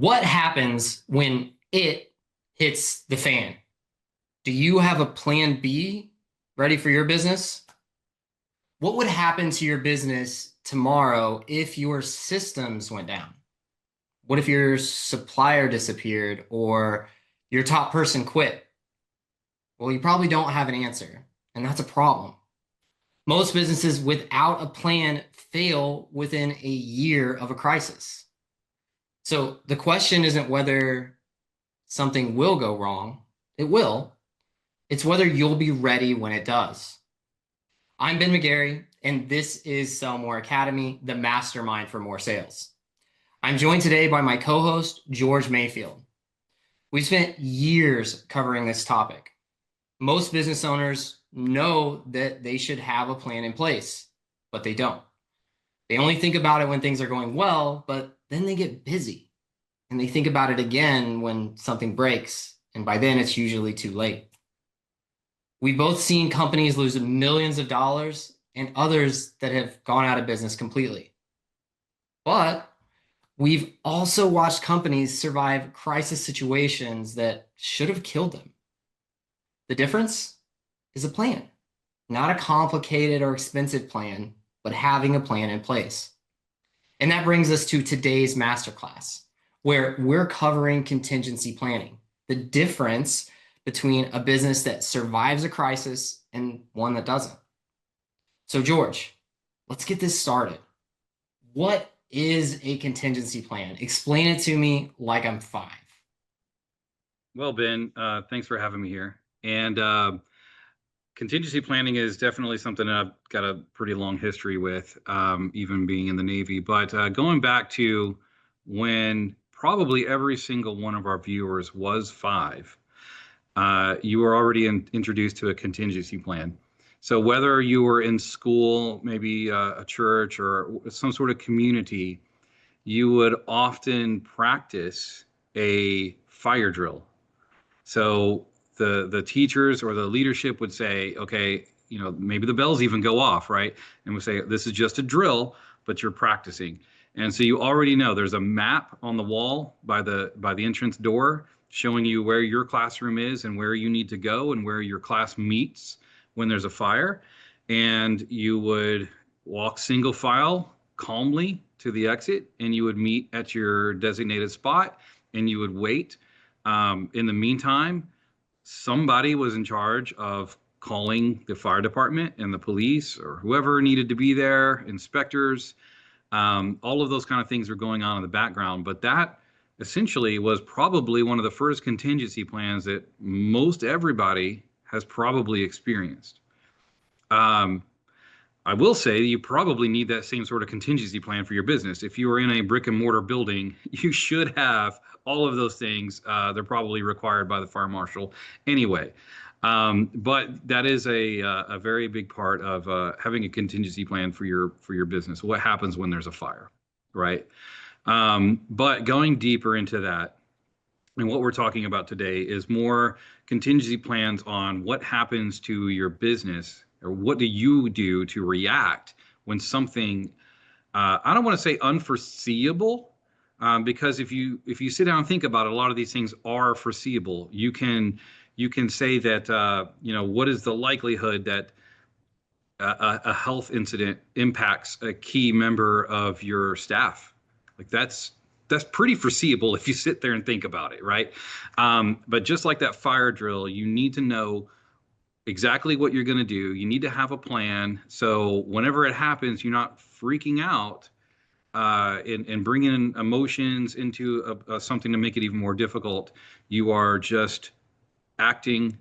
What happens when it hits the fan? Do you have a plan B ready for your business? What would happen to your business tomorrow if your systems went down? What if your supplier disappeared or your top person quit? Well, you probably don't have an answer, and that's a problem. Most businesses without a plan fail within a year of a crisis. So the question isn't whether something will go wrong. It will. It's whether you'll be ready when it does. I'm Ben McGary, and this is Sell More Academy, the mastermind for more sales. I'm joined today by my co-host, George Mayfield. We've spent years covering this topic. Most business owners know that they should have a plan in place, but they don't. They only think about it when things are going well, but then they get busy and they think about it again when something breaks, and by then it's usually too late. We've both seen companies lose millions of dollars and others that have gone out of business completely. But we've also watched companies survive crisis situations that should have killed them. The difference is a plan, not a complicated or expensive plan, but having a plan in place. And that brings us to today's masterclass, where we're covering contingency planning, the difference between a business that survives a crisis and one that doesn't. So George, let's get this started. What is a contingency plan? Explain it to me like I'm 5. Well, Ben, thanks for having me here. And contingency planning is definitely something that I've got a pretty long history with, even being in the Navy. But going back to when probably every single one of our viewers was 5, you were already introduced to a contingency plan. So whether you were in school, maybe a church or some sort of community, you would often practice a fire drill. So the teachers or the leadership would say, okay, maybe the bells even go off, right? And would say, this is just a drill, but you're practicing. And so you already know there's a map on the wall by the entrance door showing you where your classroom is and where you need to go and where your class meets when there's a fire. And you would walk single file calmly to the exit, and you would meet at your designated spot, and you would wait. In the meantime, somebody was in charge of calling the fire department and the police or whoever needed to be there, inspectors. All of those kind of things were going on in the background. But that essentially was probably one of the first contingency plans that most everybody has probably experienced. I will say you probably need that same sort of contingency plan for your business. If you are in a brick and mortar building, you should have all of those things. They're probably required by the fire marshal anyway. But that is a very big part of having a contingency plan for your business. What happens when there's a fire, right? But going deeper into that, and what we're talking about today is more contingency plans on what happens to your business, or what do you do to react when something, I don't want to say unforeseeable, because if you sit down and think about it, a lot of these things are foreseeable. You can say that, what is the likelihood that a health incident impacts a key member of your staff? Like that's pretty foreseeable if you sit there and think about it, right? But just like that fire drill, you need to know exactly what you're going to do. You need to have a plan. So whenever it happens, you're not freaking out and bringing in emotions into something to make it even more difficult. You are just acting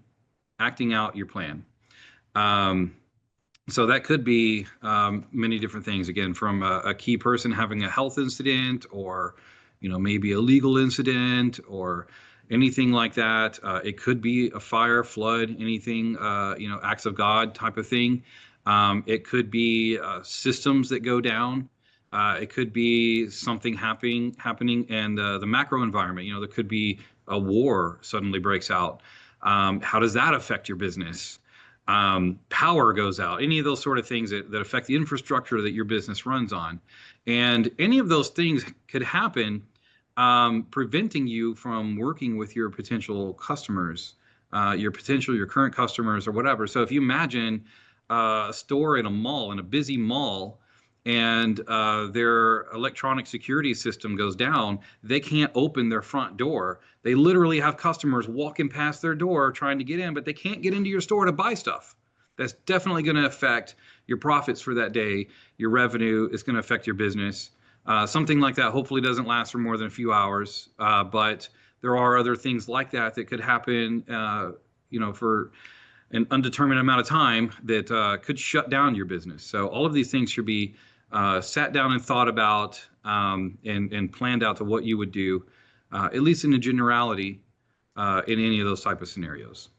out your plan. So that could be many different things. Again, from a key person having a health incident, or maybe a legal incident, or anything like that. It could be a fire, flood, anything, acts of God type of thing. It could be systems that go down. It could be something happening in the macro environment. There could be a war suddenly breaks out. How does that affect your business? Power goes out, any of those sort of things that affect the infrastructure that your business runs on. And any of those things could happen preventing you from working with your potential customers, your current customers or whatever. So if you imagine a store in a mall, in a busy mall, and their electronic security system goes down, they can't open their front door. They literally have customers walking past their door trying to get in, but they can't get into your store to buy stuff. That's definitely going to affect your profits for that day. Your revenue is going to affect your business. Something like that hopefully doesn't last for more than a few hours, but there are other things like that that could happen, for an undetermined amount of time that could shut down your business. So all of these things should be sat down and thought about, and planned out to what you would do, at least in a generality, in any of those type of scenarios.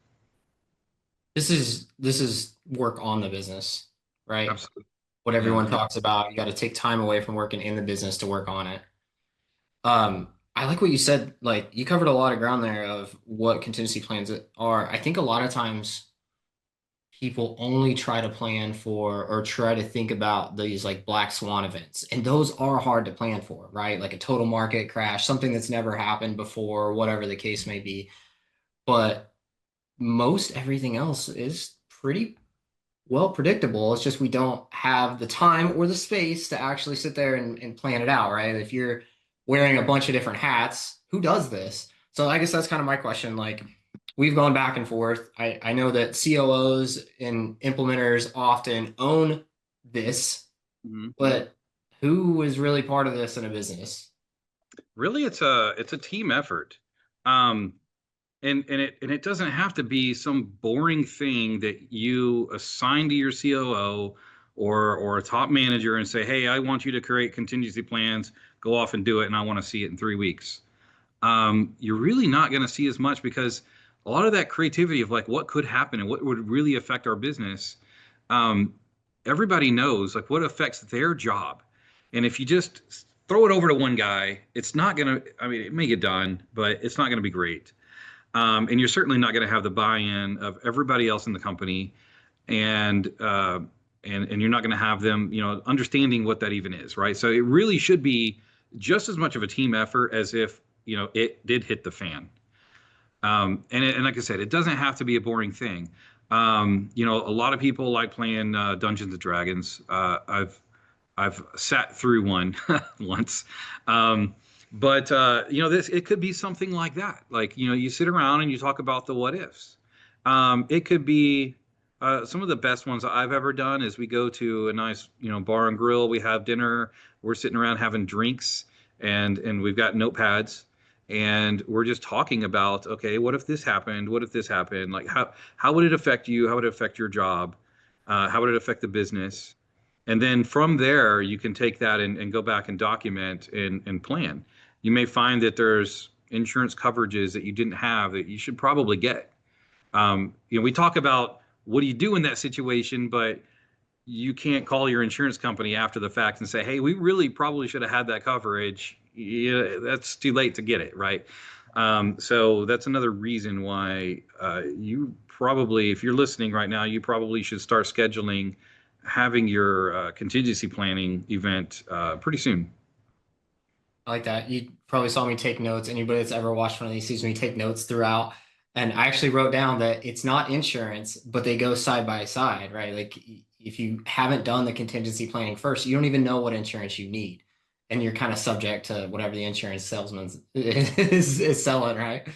This is work on the business, right? Absolutely. What Yeah. everyone talks about. You got to take time away from working in the business to work on it. I like what you said. Like you covered a lot of ground there of what contingency plans are. I think a lot of times people only try to plan for or try to think about these like black swan events. And those are hard to plan for, right? Like a total market crash, something that's never happened before, whatever the case may be. But most everything else is pretty well predictable. It's just we don't have the time or the space to actually sit there and plan it out, right? If you're wearing a bunch of different hats, who does this? So I guess that's kind of my question. Like we've gone back and forth. I know that COOs and implementers often own this, Mhm. but who is really part of this in a business? Really, it's a team effort. Um, and it doesn't have to be some boring thing that you assign to your COO or a top manager and say, "Hey, I want you to create contingency plans. Go off and do it, and I want to see it in 3 weeks." You're really not going to see as much because a lot of that creativity of like what could happen and what would really affect our business, um, everybody knows like what affects their job. And if you just throw it over to one guy, it's not going to, I mean, it may get done, but it's not going to be great. And you're certainly not going to have the buy-in of everybody else in the company, and and you're not going to have them, understanding what that even is, right? So it really should be just as much of a team effort as if it did hit the fan. And like I said, it doesn't have to be a boring thing. A lot of people like playing Dungeons and Dragons. I've sat through one once. But this it could be something like that. Like, you sit around and you talk about the what ifs. It could be some of the best ones I've ever done is we go to a nice, bar and grill, we have dinner, we're sitting around having drinks, and we've got notepads, and we're just talking about, okay, what if this happened? What if this happened? Like how would it affect you? How would it affect your job? How would it affect the business? And then from there, you can take that and go back and document and plan. You may find that there's insurance coverages that you didn't have that you should probably get. We talk about what do you do in that situation, but you can't call your insurance company after the fact and say, hey, we really probably should have had that coverage. Yeah, that's too late to get it, right? So that's another reason why you probably, if you're listening right now, you probably should start scheduling having your contingency planning event pretty soon. I like that. You probably saw me take notes. Anybody that's ever watched one of these sees me take notes throughout. And I actually wrote down that it's not insurance, but they go side by side, right? Like if you haven't done the contingency planning first, you don't even know what insurance you need. And you're kind of subject to whatever the insurance salesman is selling, right?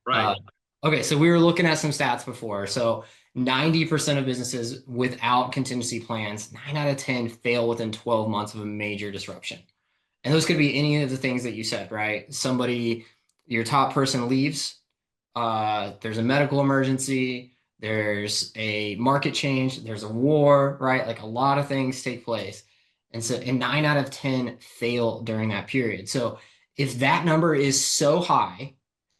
Right. Uh, okay, so we were looking at some stats before. So 90% of businesses without contingency plans, 9 out of 10 fail within 12 months of a major disruption. And those could be any of the things that you said, right? Somebody, your top person leaves, there's a medical emergency, there's a market change, there's a war, right? Like a lot of things take place. And 9 out of 10 fail during that period. So if that number is so high,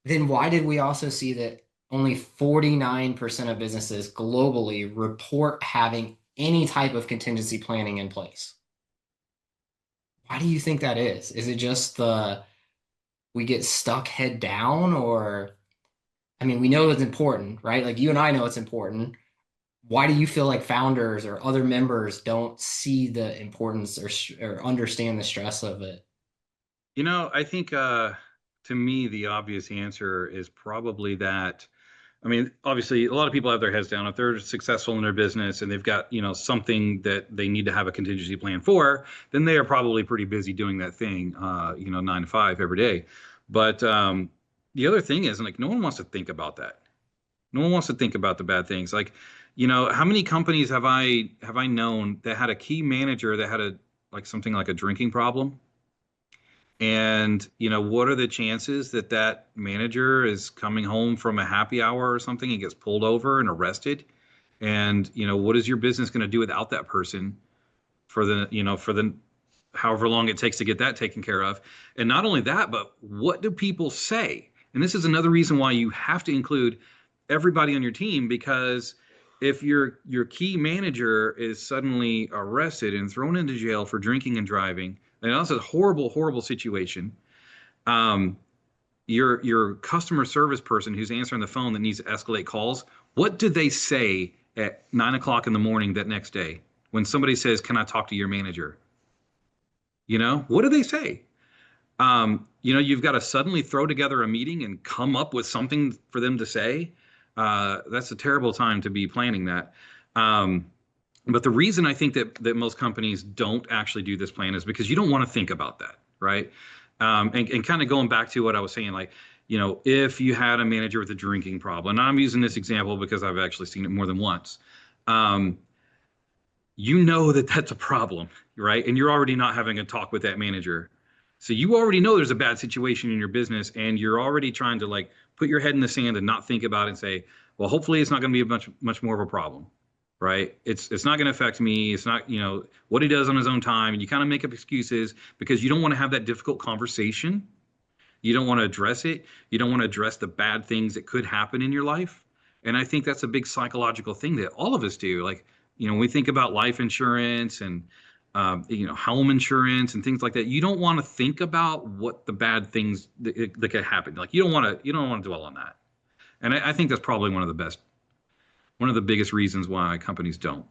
then why did we also see that only 49% of businesses globally report having any type of contingency planning in place? Why do you think that is? Is it just we get stuck head down, or I mean, we know it's important, right? Like you and I know it's important. Why do you feel like founders or other members don't see the importance or understand the stress of it? I think to me, the obvious answer is probably that. I mean, obviously, a lot of people have their heads down. If they're successful in their business and they've got, something that they need to have a contingency plan for, then they are probably pretty busy doing that thing, 9 to 5 every day. But the other thing is, like, no one wants to think about that. No one wants to think about the bad things. Like, how many companies have I known that had a key manager that had a like something like a drinking problem? And, what are the chances that that manager is coming home from a happy hour or something and gets pulled over and arrested? And, what is your business going to do without that person for the however long it takes to get that taken care of? And not only that, but what do people say? And this is another reason why you have to include everybody on your team, because if your key manager is suddenly arrested and thrown into jail for drinking and driving, and that's a horrible, horrible situation. Um, your customer service person who's answering the phone that needs to escalate calls, what do they say at 9 o'clock in the morning that next day when somebody says, "Can I talk to your manager?" What do they say? You've got to suddenly throw together a meeting and come up with something for them to say. That's a terrible time to be planning that. But the reason I think that most companies don't actually do this plan is because you don't want to think about that, right? And kind of going back to what I was saying, like, if you had a manager with a drinking problem, and I'm using this example because I've actually seen it more than once, um, that that's a problem, right? And you're already not having a talk with that manager. So you already know there's a bad situation in your business, and you're already trying to, like, put your head in the sand and not think about it and say, well, hopefully it's not going to be a much more of a problem, right? It's not going to affect me. It's not, what he does on his own time. And you kind of make up excuses because you don't want to have that difficult conversation. You don't want to address it. You don't want to address the bad things that could happen in your life. And I think that's a big psychological thing that all of us do. Like, when we think about life insurance and, home insurance and things like that, you don't want to think about what the bad things that could happen. Like, you don't want to dwell on that. And I think that's probably one of the biggest reasons why companies don't.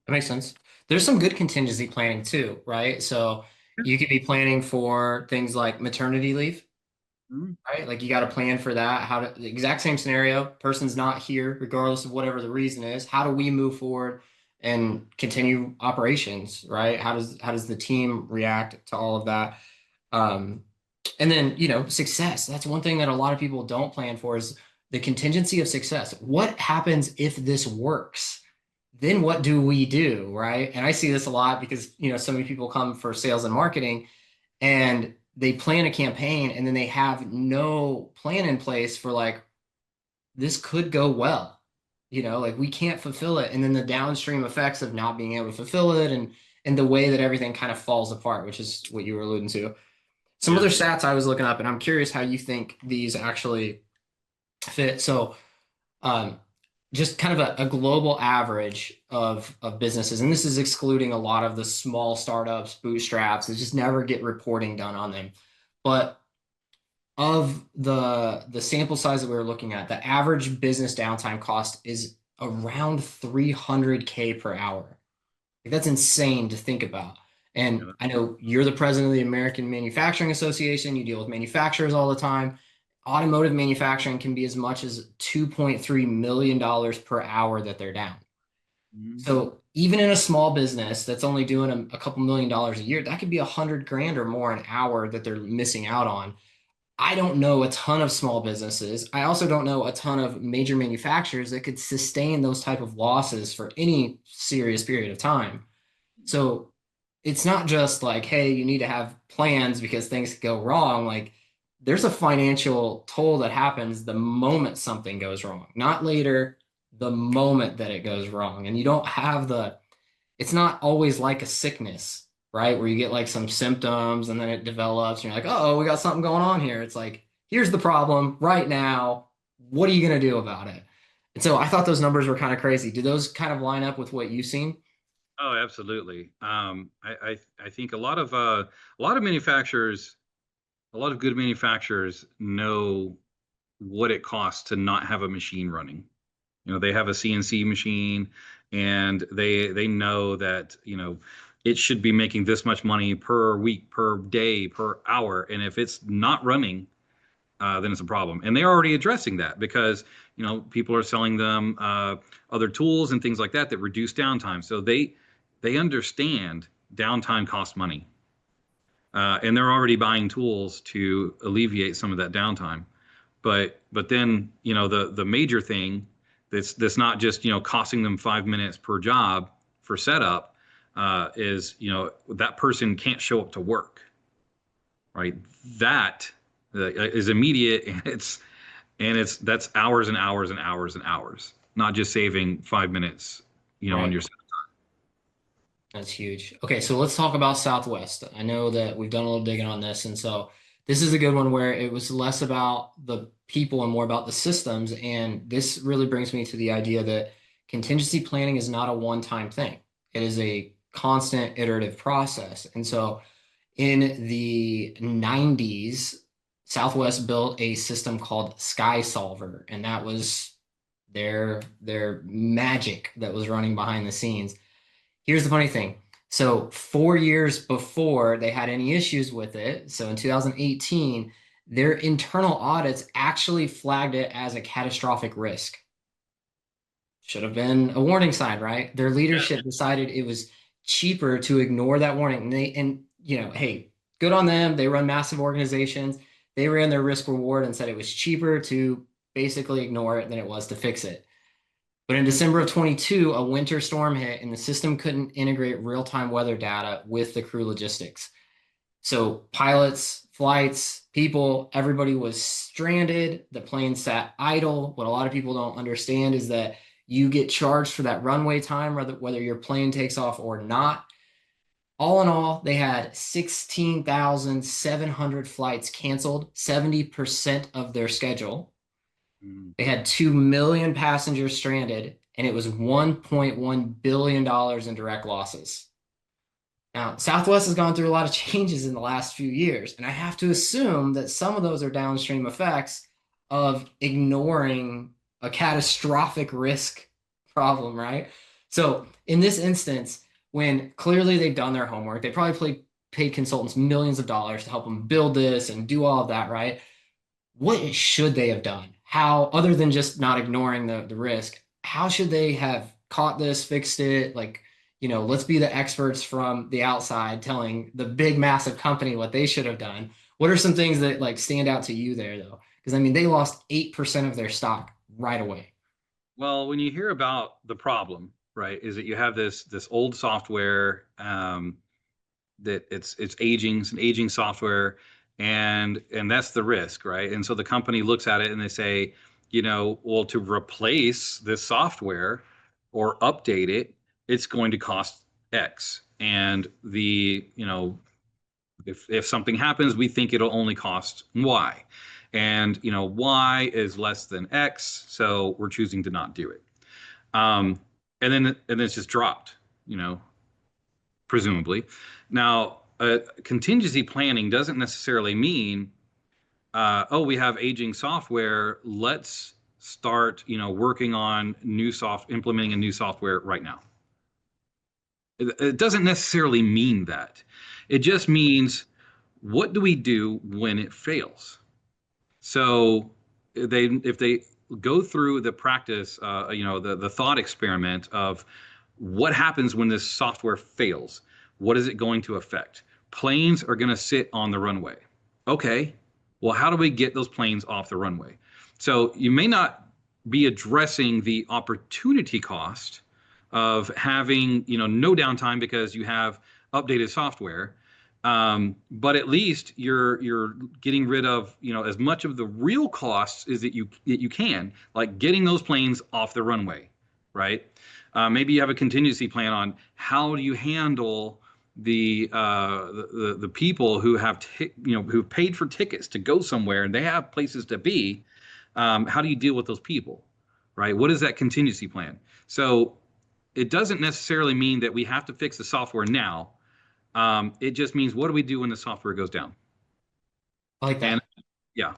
That makes sense. There's some good contingency planning too, right? So you could be planning for things like maternity leave, Mhm. right? Like you got to plan for that. The exact same scenario, person's not here, regardless of whatever the reason is. How do we move forward and continue operations, right? How does the team react to all of that? Um, and then, success. That's one thing that a lot of people don't plan for is the contingency of success. What happens if this works? Then what do we do, right? And I see this a lot because, so many people come for sales and marketing and they plan a campaign and then they have no plan in place for like, this could go well, like we can't fulfill it. And then the downstream effects of not being able to fulfill it and the way that everything kind of falls apart, which is what you were alluding to. Some Yeah. other stats I was looking up, and I'm curious how you think these actually fit. So, um, just kind of a global average of businesses, and this is excluding a lot of the small startups, bootstraps that just never get reporting done on them. But of the sample size that we were looking at, the average business downtime cost is around 300K per hour. Like, that's insane to think about. And Yeah. I know you're the president of the American Manufacturing Association. You deal with manufacturers all the time. Automotive manufacturing can be as much as $2.3 million per hour that they're down. Mhm. So even in a small business that's only doing a couple $1 million a year, that could be 100 grand or more an hour that they're missing out on. I don't know a ton of small businesses. I also don't know a ton of major manufacturers that could sustain those type of losses for any serious period of time. So it's not just like, hey, you need to have plans because things could go wrong. Like there's a financial toll that happens the moment something goes wrong, not later, the moment that it goes wrong. And you don't have it's not always like a sickness, right? Where you get like some symptoms and then it develops and you're like, oh, we got something going on here. It's like, here's the problem right now. What are you going to do about it? And so I thought those numbers were kind of crazy. Do those kind of line up with what you've seen? Oh, absolutely. I think a lot of manufacturers, a lot of good manufacturers know what it costs to not have a machine running. They have a CNC machine, and they know that, it should be making this much money per week, per day, per hour. And if it's not running, then it's a problem. And they're already addressing that because people are selling them other tools and things like that that reduce downtime. So they understand downtime costs money, and they're already buying tools to alleviate some of that downtime. But then the major thing that's not just costing them 5 minutes per job for setup is that person can't show up to work, right? That is immediate, and it's that's hours and hours and hours and hours, not just saving 5 minutes, on Right. your. That's huge. Okay, so let's talk about Southwest. I know that we've done a little digging on this, and so this is a good one where it was less about the people and more about the systems. And this really brings me to the idea that contingency planning is not a one-time thing. It is a constant iterative process. And so in the 90s, Southwest built a system called Sky Solver, and that was their magic that was running behind the scenes. Here's the funny thing. So 4 years before they had any issues with it, so in 2018, their internal audits actually flagged it as a catastrophic risk. Should have been a warning sign, right? Their leadership decided it was cheaper to ignore that warning. And hey, good on them. They run massive organizations. They ran their risk reward and said it was cheaper to basically ignore it than it was to fix it. But in December of 22, a winter storm hit and the system couldn't integrate real-time weather data with the crew logistics. So pilots, flights, people, everybody was stranded. The plane sat idle. What a lot of people don't understand is that you get charged for that runway time, whether your plane takes off or not. All in all, they had 16,700 flights canceled, 70% of their schedule. Mhm. They had 2 million passengers stranded, and it was $1.1 billion in direct losses. Now, Southwest has gone through a lot of changes in the last few years, and I have to assume that some of those are downstream effects of ignoring a catastrophic risk problem, right? So, in this instance, when clearly they've done their homework, they probably paid consultants millions of dollars to help them build this and do all of that, right? What should they have done? How, other than just not ignoring the risk, how should they have caught this, fixed it? Like, let's be the experts from the outside telling the big, massive company what they should have done. What are some things that like stand out to you there, though? Because I mean, they lost 8% of their stock right away. Well, when you hear about the problem, right, is that you have this old software that it's aging, it's an aging software, and that's the risk, right? And so the company looks at it and they say, well, to replace this software or update it, it's going to cost X. And if something happens, we think it'll only cost Y. And Y is less than X, so we're choosing to not do it. And then it's just dropped, presumably. Now, contingency planning doesn't necessarily mean, oh, we have aging software. Let's start, working on implementing a new software right now. It doesn't necessarily mean that. It just means, what do we do when it fails? So if they go through the practice, the thought experiment of what happens when this software fails, what is it going to affect? Planes are going to sit on the runway. Okay, well, how do we get those planes off the runway? So you may not be addressing the opportunity cost of having no downtime because you have updated software, but at least you're getting rid of as much of the real costs as that you can, like getting those planes off the runway, right? Maybe you have a contingency plan on how do you handle the people who have who paid for tickets to go somewhere and they have places to be. How do you deal with those people, right? What is that contingency plan? So it doesn't necessarily mean that we have to fix the software now. It just means, what do we do when the software goes down? I like And that. yeah.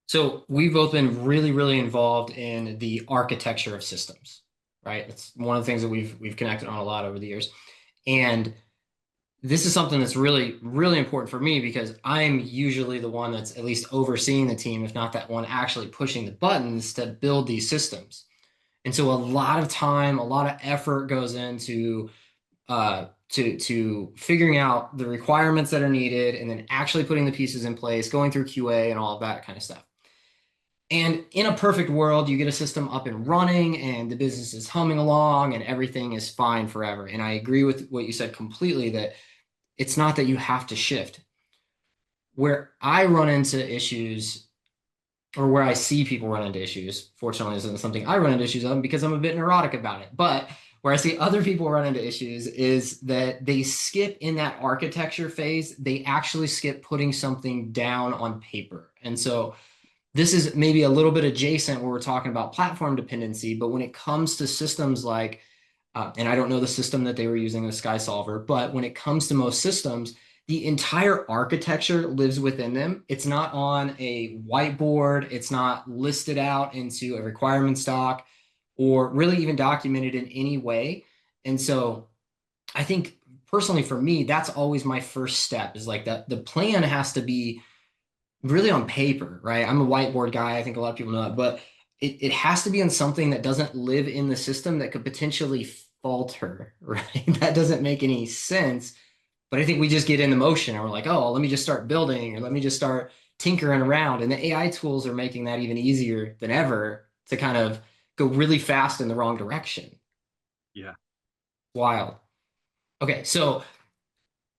So we've both been really, really involved in the architecture of systems, right? It's one of the things that we've connected on a lot over the years. And this is something that's really, really important for me because I'm usually the one that's at least overseeing the team, if not that one actually pushing the buttons to build these systems. And so a lot of time, a lot of effort goes into to figuring out the requirements that are needed and then actually putting the pieces in place, going through QA and all of that kind of stuff. And in a perfect world, you get a system up and running and the business is humming along and everything is fine forever. And I agree with what you said completely that it's not that you have to shift. Where I run into issues or where I see people run into issues, fortunately, isn't something I run into issues on because I'm a bit neurotic about it. But where I see other people run into issues is that they skip in that architecture phase, they actually skip putting something down on paper. And so this is maybe a little bit adjacent where we're talking about platform dependency, but when it comes to systems like, and I don't know the system that they were using, the Sky Solver, but when it comes to most systems, the entire architecture lives within them. It's not on a whiteboard. It's not listed out into a requirements doc or really even documented in any way. And so I think personally for me, that's always my first step is like that the plan has to be really on paper, right? I'm a whiteboard guy. I think a lot of people know that, but it has to be on something that doesn't live in the system that could potentially falter, right? That doesn't make any sense. But I think we just get in the motion and we're like, oh, let me just start building or let me just start tinkering around. And the AI tools are making that even easier than ever to kind of go really fast in the wrong direction. Yeah. Wild. Okay, so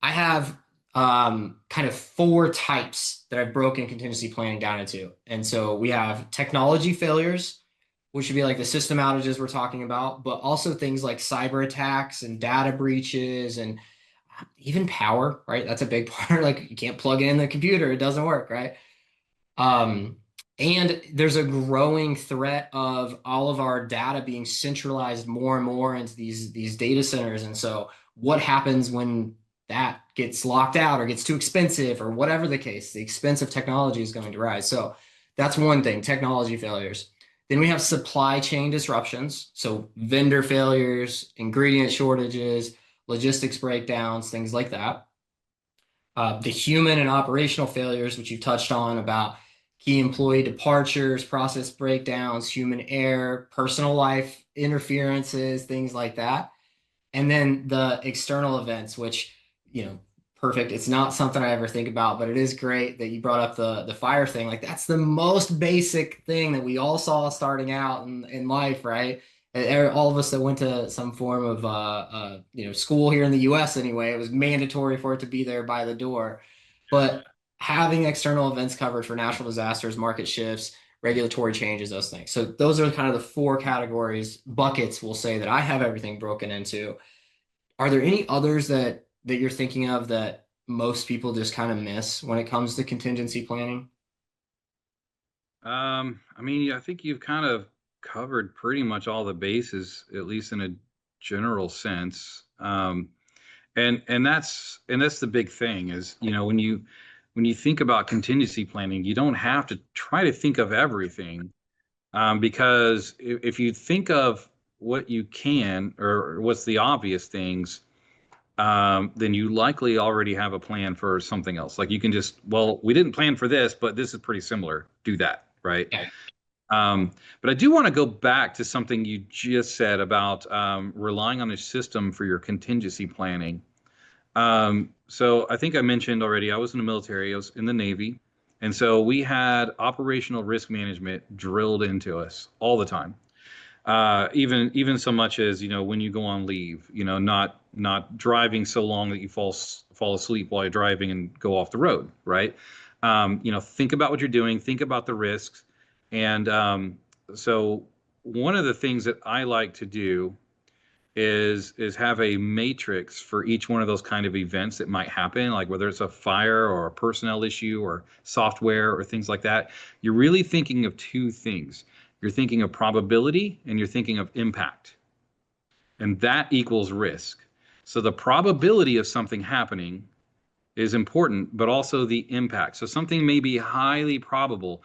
I have kind of four types that I've broken contingency planning down into. And so we have technology failures, which would be like the system outages we're talking about, but also things like cyber attacks and data breaches and even power, right? That's a big part. Like you can't plug in the computer, it doesn't work, right? Um, and there's a growing threat of all of our data being centralized more and more into these data centers. And so what happens when that gets locked out or gets too expensive or whatever the case, the expense of technology is going to rise. So that's one thing, technology failures. Then we have supply chain disruptions. So vendor failures, ingredient shortages, logistics breakdowns, things like that. The human and operational failures, which you touched on about key employee departures, process breakdowns, human error, personal life interferences, things like that. And then the external events, which, you know, perfect. It's not something I ever think about, but it is great that you brought up the fire thing. Like that's the most basic thing that we all saw starting out in life, right? All of us that went to some form of school here in the US anyway, it was mandatory for it to be there by the door. But having external events covered for natural disasters, market shifts, regulatory changes, those things. So those are kind of the four categories, buckets, we'll say that I have everything broken into. Are there any others that you're thinking of that most people just kind of miss when it comes to contingency planning? I mean, yeah, I think you've kind of covered pretty much all the bases, at least in a general sense. And that's the big thing is, when you think about contingency planning, you don't have to try to think of everything, because if you think of what you can or what's the obvious things, then you likely already have a plan for something else. Like you can just, well, we didn't plan for this, but this is pretty similar. Do that, right? Yeah. But I do want to go back to something you just said about relying on a system for your contingency planning. So I think I mentioned already, I was in the military, I was in the Navy. And so we had operational risk management drilled into us all the time. Even so much as, when you go on leave, not driving so long that you fall asleep while you're driving and go off the road, right? Think about what you're doing, think about the risks. And so one of the things that I like to do is have a matrix for each one of those kind of events that might happen, like whether it's a fire or a personnel issue or software or things like that. You're really thinking of two things. You're thinking of probability and you're thinking of impact. And that equals risk. So the probability of something happening is important, but also the impact. So something may be highly probable.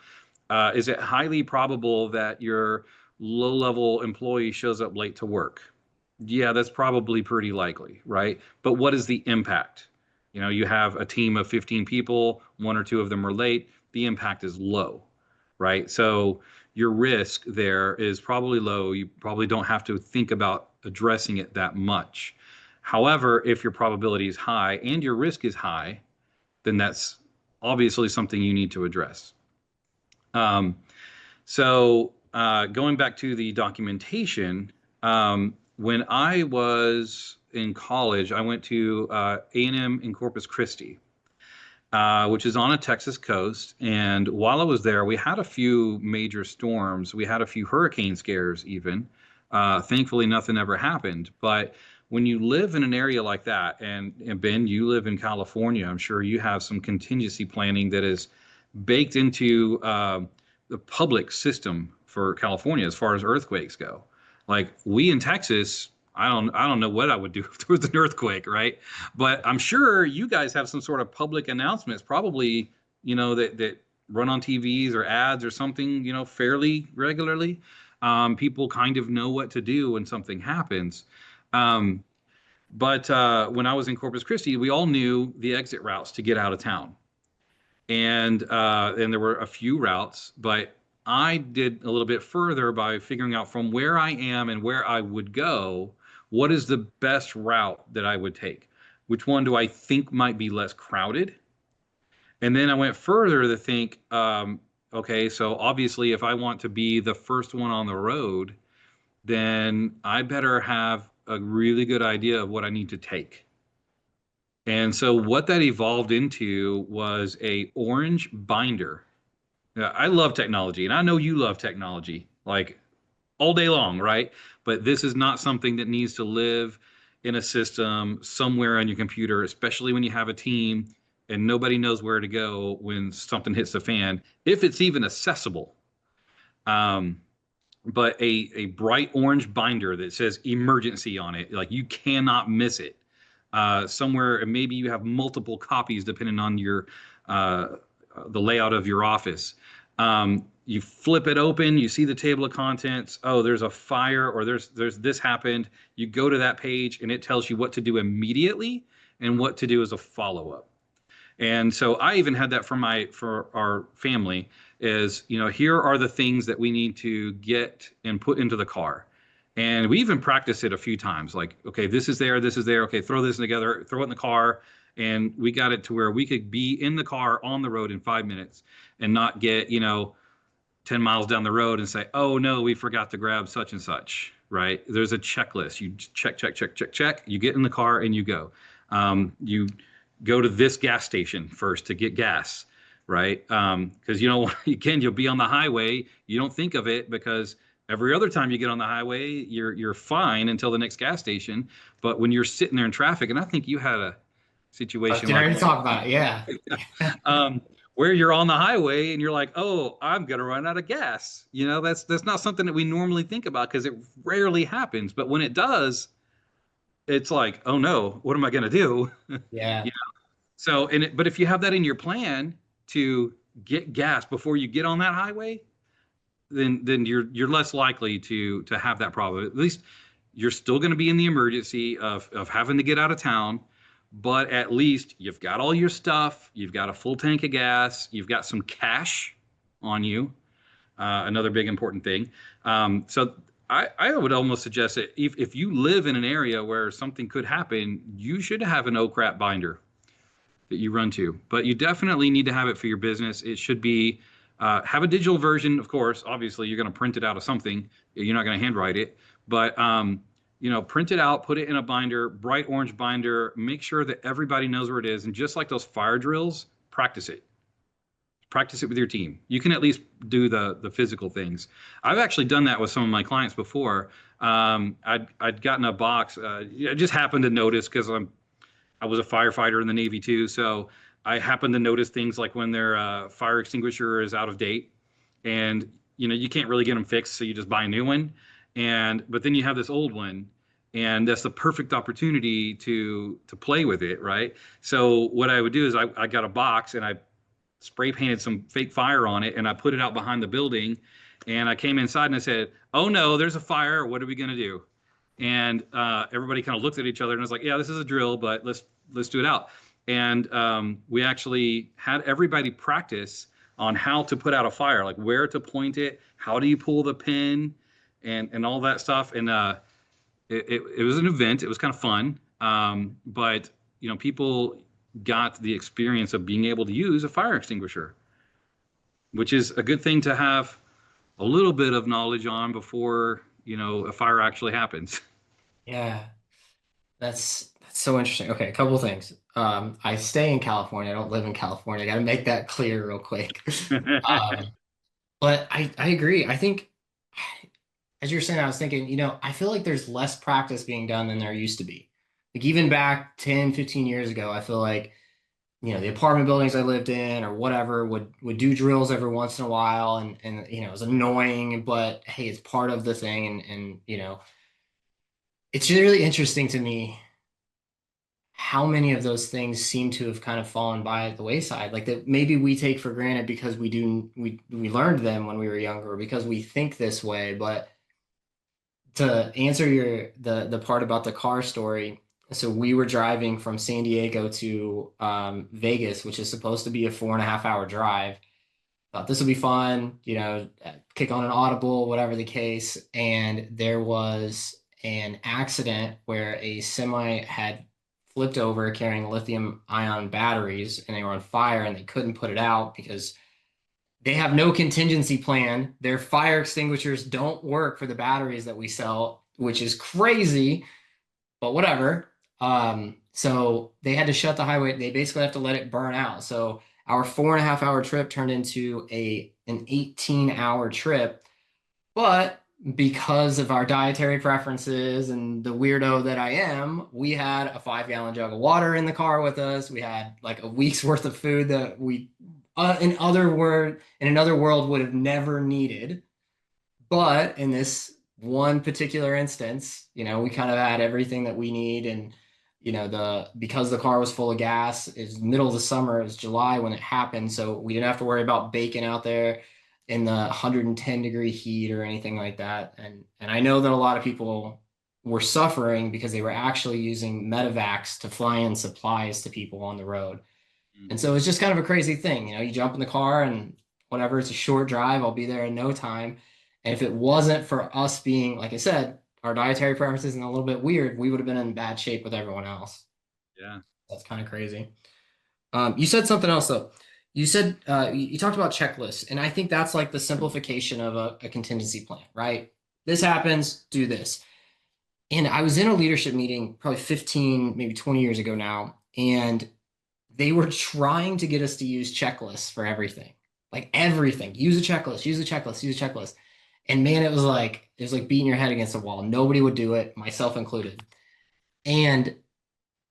Is it highly probable that your low level employee shows up late to work? Yeah, that's probably pretty likely, right? But what is the impact? You have a team of 15 people, one or two of them are late, the impact is low, right? So your risk there is probably low. You probably don't have to think about addressing it that much. However, if your probability is high and your risk is high, then that's obviously something you need to address. Um, going back to the documentation, when I was in college, I went to A&M in Corpus Christi, which is on a Texas coast. And while I was there, we had a few major storms. We had a few hurricane scares, even. Thankfully, nothing ever happened. But when you live in an area like that, and Ben, you live in California, I'm sure you have some contingency planning that is baked into the public system for California as far as earthquakes go. Like we in Texas, I don't know what I would do if there was an earthquake, right? But I'm sure you guys have some sort of public announcements, probably, that run on TVs or ads or something, fairly regularly. People kind of know what to do when something happens. Um, but when I was in Corpus Christi, we all knew the exit routes to get out of town, and there were a few routes, but I did a little bit further by figuring out from where I am and where I would go, what is the best route that I would take? Which one do I think might be less crowded? And then I went further to think, okay, so obviously, if I want to be the first one on the road, then I better have a really good idea of what I need to take. And so what that evolved into was a orange binder. Yeah, I love technology, and I know you love technology, like all day long, right? But this is not something that needs to live in a system somewhere on your computer, especially when you have a team and nobody knows where to go when something hits the fan, if it's even accessible. Um, but a bright orange binder that says emergency on it, like you cannot miss it. Somewhere, and maybe you have multiple copies depending on your the layout of your office. You flip it open, you see the table of contents. Oh, there's a fire, or there's this happened. You go to that page, and it tells you what to do immediately and what to do as a follow up. And so I even had that for our family is, here are the things that we need to get and put into the car. And we even practiced it a few times. Like, okay, this is there, this is there. Okay, throw this together, throw it in the car. And we got it to where we could be in the car on the road in 5 minutes and not get, 10 miles down the road and say, oh no, we forgot to grab such and such, right? There's a checklist. You check, check, check, check, check. You get in the car and you go. You go to this gas station first to get gas, right? Because again, you'll be on the highway. You don't think of it because every other time you get on the highway, you're fine until the next gas station. But when you're sitting there in traffic, and I think you had a I was situation getting like ready to talk about it. Yeah. where you're on the highway and you're like, oh, I'm gonna run out of gas. That's not something that we normally think about because it rarely happens. But when it does, it's like, oh no, what am I gonna do? Yeah. So, but if you have that in your plan to get gas before you get on that highway, then you're less likely to have that problem. At least you're still going to be in the emergency of having to get out of town, but at least you've got all your stuff, you've got a full tank of gas, you've got some cash on you. Another big important thing. So I would almost suggest that if you live in an area where something could happen, you should have an oh crap binder that you run to, but you definitely need to have it for your business. It should be have a digital version, of course. Obviously, you're going to print it out of something. You're not going to handwrite it, but print it out, put it in a binder, bright orange binder. Make sure that everybody knows where it is, and just like those fire drills, practice it. Practice it with your team. You can at least do the physical things. I've actually done that with some of my clients before. I'd gotten a box. I just happened to notice because I was a firefighter in the Navy too, so I happen to notice things like when their fire extinguisher is out of date, and you can't really get them fixed, so you just buy a new one. But then you have this old one, and that's the perfect opportunity to play with it, right? So what I would do is I got a box and I spray painted some fake fire on it, and I put it out behind the building, and I came inside and I said, "Oh no, there's a fire. What are we gonna do?" And everybody kind of looked at each other and was like, "Yeah, this is a drill, but let's do it out." And we actually had everybody practice on how to put out a fire, like where to point it, how do you pull the pin, and all that stuff. And it was an event. It was kind of fun, but people got the experience of being able to use a fire extinguisher, which is a good thing to have a little bit of knowledge on before a fire actually happens. Yeah, that's so interesting. Okay, a couple things. I stay in California. I don't live in California. I got to make that clear real quick. Um, but I agree. I think as you're saying, I was thinking, I feel like there's less practice being done than there used to be. Like even back 10, 15 years ago, I feel like, the apartment buildings I lived in or whatever would do drills every once in a while and it was annoying, but hey, it's part of the thing and it's really interesting to me how many of those things seem to have kind of fallen by the wayside. Like that maybe we take for granted because we learned them when we were younger or because we think this way, but to answer the part about the car story, so we were driving from San Diego to Vegas, which is supposed to be a 4.5 hour drive. Thought this would be fun, kick on an Audible, whatever the case. And there was an accident where a semi had flipped over carrying lithium ion batteries and they were on fire and they couldn't put it out because they have no contingency plan. Their fire extinguishers don't work for the batteries that we sell, which is crazy, but whatever. So they had to shut the highway. They basically have to let it burn out. So our 4.5 hour trip turned into an 18-hour trip. But because of our dietary preferences and the weirdo that I am, we had a 5 gallon jug of water in the car with us. We had like a week's worth of food that we, in another world, would have never needed. But in this one particular instance, we kind of had everything that we need. And, because the car was full of gas, it's middle of the summer, it was July when it happened. So we didn't have to worry about baking out there in the 110-degree heat or anything like that. And I know that a lot of people were suffering because they were actually using medevacs to fly in supplies to people on the road. And so it's just kind of a crazy thing. You jump in the car and whatever, it's a short drive, I'll be there in no time. And if it wasn't for us being, like I said, our dietary preferences and a little bit weird, we would have been in bad shape with everyone else. Yeah. That's kind of crazy. You said something else though. You said you talked about checklists, and I think that's like the simplification of a contingency plan, right? This happens, do this. And I was in a leadership meeting probably 15, maybe 20 years ago now, and they were trying to get us to use checklists for everything. Like everything. Use a checklist, use a checklist, use a checklist. And man, it was like beating your head against the wall. Nobody would do it, myself included. And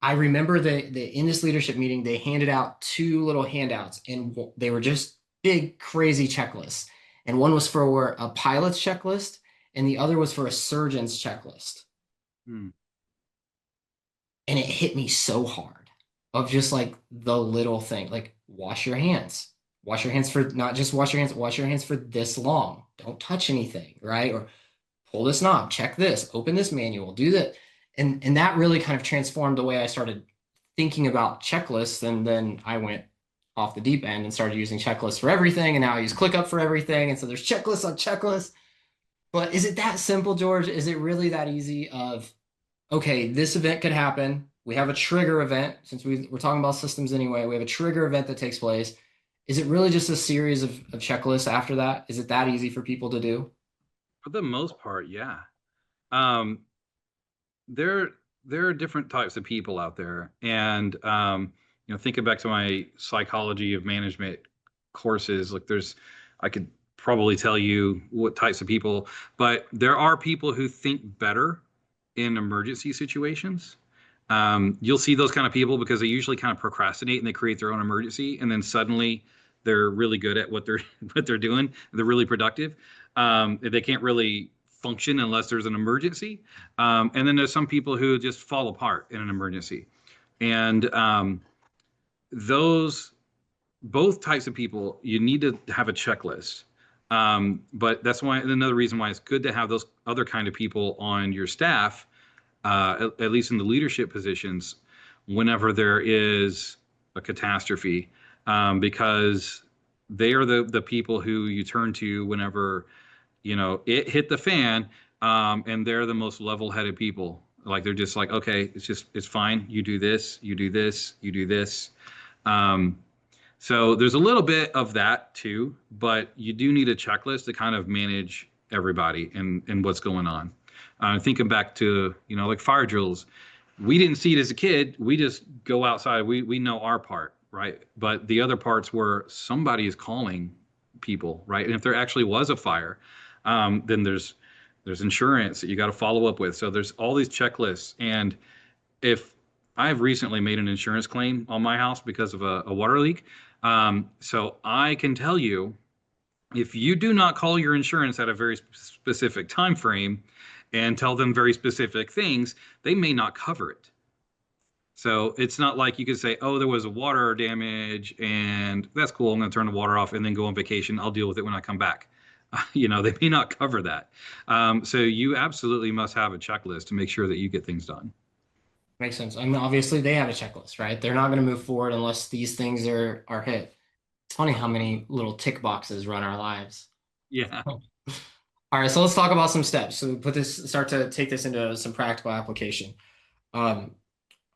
I remember in this leadership meeting, they handed out two little handouts, and they were just big, crazy checklists. And one was for a pilot's checklist, and the other was for a surgeon's checklist. Hmm. And it hit me so hard of just like the little thing, like wash your hands for not just wash your hands for this long. Don't touch anything, right? Or pull this knob, check this, open this manual, do that. And that really kind of transformed the way I started thinking about checklists. And then I went off the deep end and started using checklists for everything. And now I use ClickUp for everything. And so there's checklists on checklists. But is it that simple, George? Is it really that easy of, okay, this event could happen. We have a trigger event since we're talking about systems anyway. We have a trigger event that takes place. Is it really just a series of checklists after that? Is it that easy for people to do? For the most part, yeah. Um, there there are different types of people out there, and thinking back to my psychology of management courses, like I could probably tell you what types of people, but there are people who think better in emergency situations. You'll see those kind of people because they usually kind of procrastinate and they create their own emergency, and then suddenly they're really good at what they're what they're doing. They're really productive. They can't really function unless there's an emergency. And then there's some people who just fall apart in an emergency. And those both types of people, you need to have a checklist. But that's why another reason why it's good to have those other kind of people on your staff, at least in the leadership positions, whenever there is a catastrophe, because they are the people who you turn to whenever it hit the fan, and they're the most level-headed people. Like they're just like, okay, it's fine. You do this, you do this, you do this. Um, so there's a little bit of that too, but you do need a checklist to kind of manage everybody and what's going on. Thinking back to, like fire drills, we didn't see it as a kid. We just go outside. We know our part, right? But the other parts were somebody is calling people, right? And if there actually was a fire, then there's insurance that you got to follow up with. So there's all these checklists. And if I've recently made an insurance claim on my house because of a water leak, so I can tell you, if you do not call your insurance at a very specific time frame and tell them very specific things, they may not cover it. So it's not like you could say, oh, there was a water damage and that's cool. I'm going to turn the water off and then go on vacation. I'll deal with it when I come back. They may not cover that. So you absolutely must have a checklist to make sure that you get things done. Makes sense. I mean, obviously they have a checklist, right? They're not going to move forward unless these things are hit. It's funny how many little tick boxes run our lives. Yeah. All right, so let's talk about some steps. So start to take this into some practical application. Um,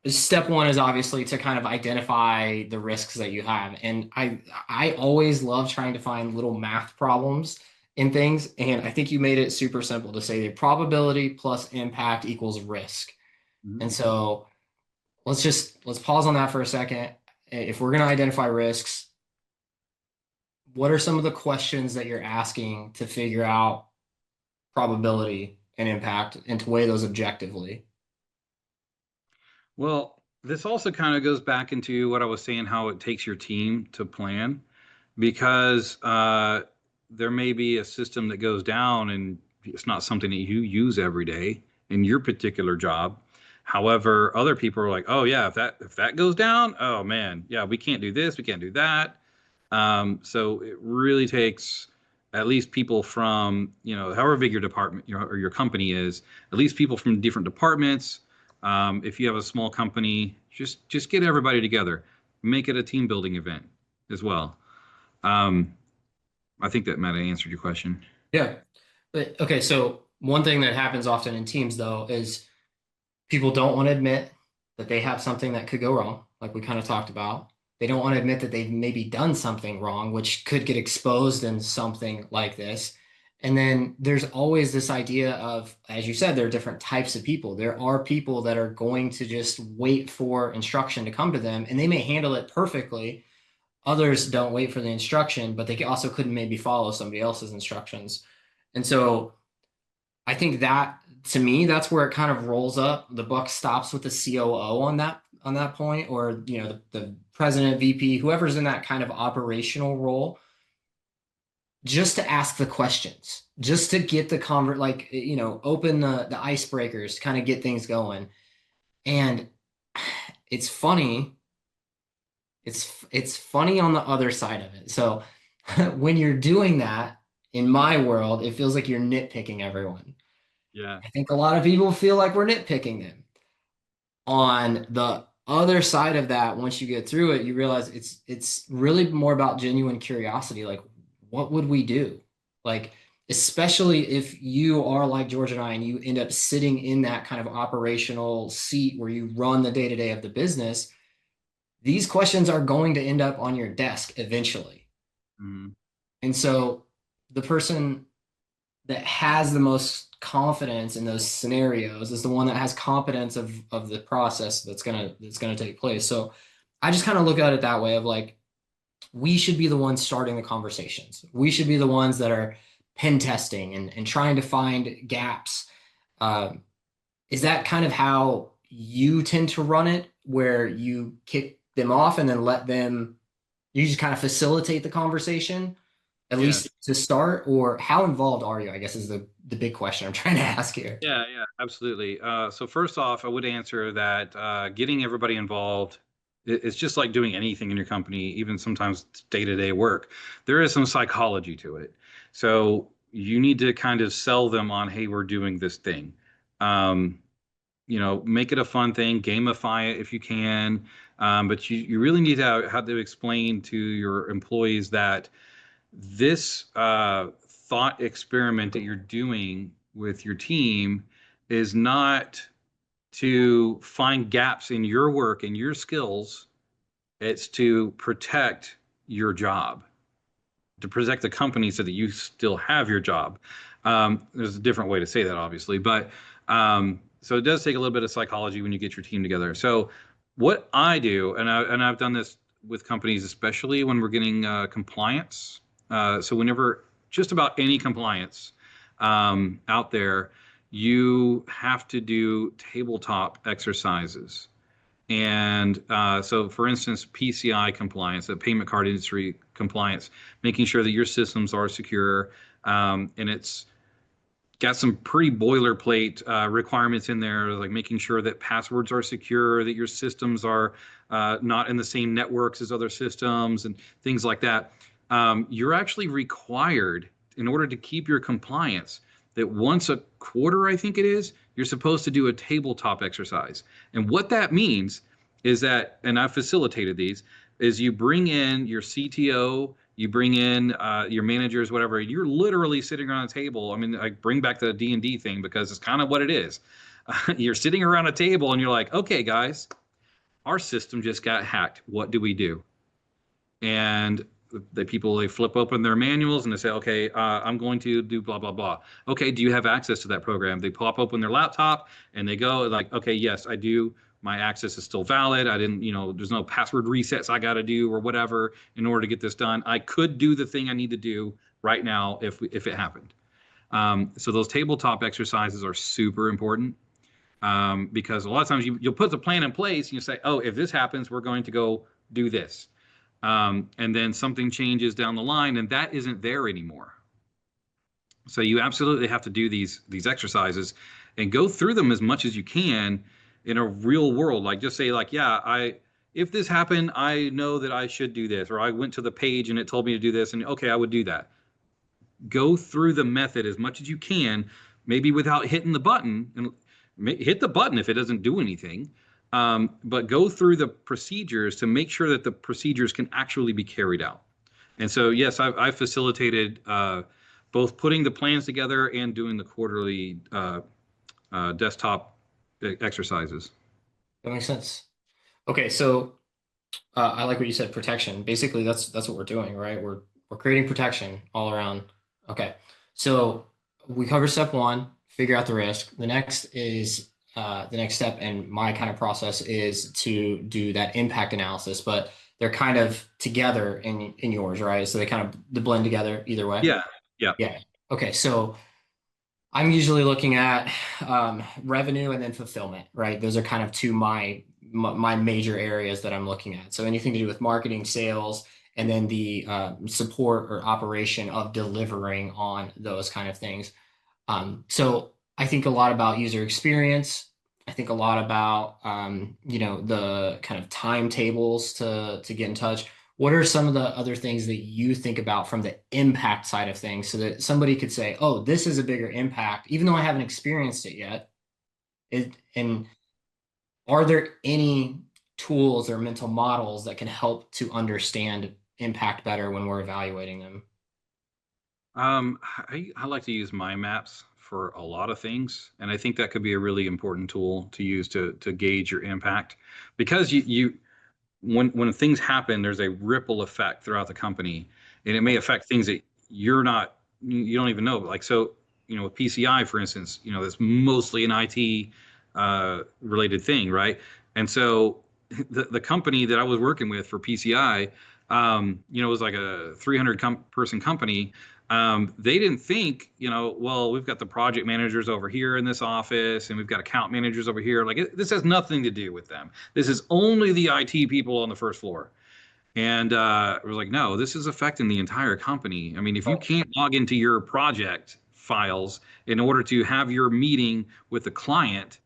Step one is obviously to kind of identify the risks that you have. And I always love trying to find little math problems in things. And I think you made it super simple to say the probability plus impact equals risk. Mhm. And so let's pause on that for a second. If we're going to identify risks, what are some of the questions that you're asking to figure out probability and impact and to weigh those objectively? Well, this also kind of goes back into what I was saying, how it takes your team to plan, because there may be a system that goes down and it's not something that you use every day in your particular job. However, other people are like, oh yeah, if that goes down, oh man, yeah, we can't do this, we can't do that. So it really takes at least people from, however big your department or your company is, at least people from different departments. If you have a small company, just get everybody together, make it a team building event as well. Um, I think that might have answered your question. Yeah. But okay, so one thing that happens often in teams though is people don't want to admit that they have something that could go wrong, like we kind of talked about. They don't want to admit that they've maybe done something wrong, which could get exposed in something like this. And then there's always this idea of, as you said, there are different types of people. There are people that are going to just wait for instruction to come to them, and they may handle it perfectly. Others don't wait for the instruction, but they also couldn't maybe follow somebody else's instructions. And so I think that to me, that's where it kind of rolls up. The buck stops with the COO on that point, or the president, VP, whoever's in that kind of operational role, just to ask the questions, just to get the open the icebreakers, kind of get things going. And it's funny. It's funny on the other side of it. So when you're doing that, in my world, it feels like you're nitpicking everyone. Yeah. I think a lot of people feel like we're nitpicking them. On the other side of that, once you get through it, you realize it's really more about genuine curiosity. Like, what would we do? Like, especially if you are like George and I, and you end up sitting in that kind of operational seat where you run the day to day of the business, these questions are going to end up on your desk eventually. Mhm. And so the person that has the most confidence in those scenarios is the one that has competence of the process that's gonna take place. So I just kind of look at it that way of like we should be the ones starting the conversations. We should be the ones that are pen testing and trying to find gaps. Um, is that kind of how you tend to run it, where you kick them off and then you just kind of facilitate the conversation? At Yeah. least to start, or how involved are you? I guess is the big question I'm trying to ask here. Yeah, yeah, absolutely. So first off, I would answer that getting everybody involved, it's just like doing anything in your company, even sometimes day-to-day work. There is some psychology to it. So you need to kind of sell them on, hey, we're doing this thing. Um, make it a fun thing, gamify it if you can. But you really need to have to explain to your employees that this thought experiment that you're doing with your team is not to find gaps in your work and your skills. It's to protect your job, to protect the company so that you still have your job. There's a different way to say that, obviously, but so it does take a little bit of psychology when you get your team together. So what I do, and I've done this with companies, especially when we're getting compliance. So whenever just about any compliance out there, you have to do tabletop exercises. And so, for instance, PCI compliance, the payment card industry compliance, making sure that your systems are secure. And it's got some pretty boilerplate requirements in there, like making sure that passwords are secure, that your systems are not in the same networks as other systems, and things like that. You're actually required, in order to keep your compliance, that once a quarter, I think it is, you're supposed to do a tabletop exercise. And what that means is that, and I've facilitated these, is you bring in your CTO, you bring in your managers, whatever. You're literally sitting around a table. I mean, I bring back the D&D thing because it's kind of what it is. You're sitting around a table and you're like, okay, guys, our system just got hacked. What do we do? And they flip open their manuals and they say, okay, I'm going to do blah blah blah. Okay, do you have access to that program? They pop open their laptop and they go like, okay, yes, I do. My access is still valid. I didn't, there's no password resets I got to do or whatever in order to get this done. I could do the thing I need to do right now if it happened. So those tabletop exercises are super important, because a lot of times you'll put the plan in place and you say, oh, if this happens, we're going to go do this. And then something changes down the line and that isn't there anymore. So you absolutely have to do these exercises and go through them as much as you can in a real world. Like just say like, yeah, if this happened, I know that I should do this, or I went to the page and it told me to do this, and okay, I would do that. Go through the method as much as you can, maybe without hitting the button, and hit the button if it doesn't do anything. But go through the procedures to make sure that the procedures can actually be carried out. And so, yes, I've facilitated both putting the plans together and doing the quarterly desktop exercises. That makes sense. Okay, so I like what you said, protection. Basically, that's what we're doing, right? We're creating protection all around. Okay, so we cover step one, figure out the risk. The next step in my kind of process is to do that impact analysis, but they're kind of together in yours, right? So they blend together either way. Yeah, yeah. Yeah. Okay, so I'm usually looking at revenue and then fulfillment, right? Those are kind of my major areas that I'm looking at. So anything to do with marketing, sales, and then the support or operation of delivering on those kind of things. So I think a lot about user experience. I think a lot about the kind of timetables to get in touch. What are some of the other things that you think about from the impact side of things so that somebody could say, oh, this is a bigger impact, even though I haven't experienced it yet? And are there any tools or mental models that can help to understand impact better when we're evaluating them? I like to use mind maps for a lot of things, and I think that could be a really important tool to use to gauge your impact, because when things happen, there's a ripple effect throughout the company, and it may affect things that you don't even know. Like so, with PCI, for instance, that's mostly an IT related thing, right? And so the company that I was working with for PCI, it was like a 300 person company. They didn't think, well, we've got the project managers over here in this office and we've got account managers over here. Like this has nothing to do with them. This is only the IT people on the first floor. And it was like, no, this is affecting the entire company. I mean, if you can't log into your project files in order to have your meeting with the client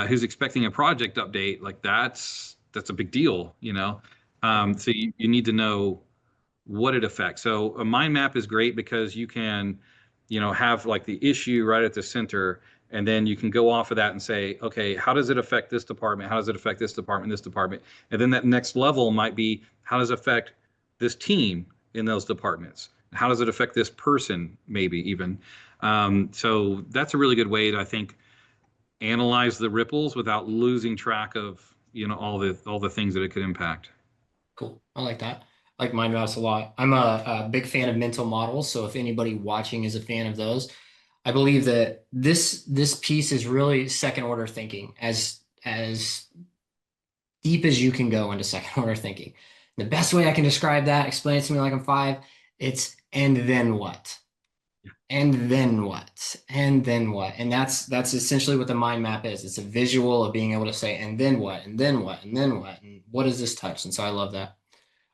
who's expecting a project update, like that's a big deal. So you need to know what it affects. So a mind map is great because you can, have like the issue right at the center, And then you can go off of that and say, okay, how does it affect this department? How does it affect this department, this department? And then that next level might be, how does it affect this team in those departments? How does it affect this person, maybe even? So that's a really good way to, I think, analyze the ripples without losing track of, all the things that it could impact. Cool. I like that. I like mind maps a lot. I'm a big fan of mental models. So if anybody watching is a fan of those, I believe that this piece is really second order thinking, as deep as you can go into second order thinking. The best way I can describe that, explain it to me like I'm five, it's and then what? And then what? And then what? And that's essentially what the mind map is. It's a visual of being able to say, and then what? And then what? And then what? And what does this touch? And so I love that.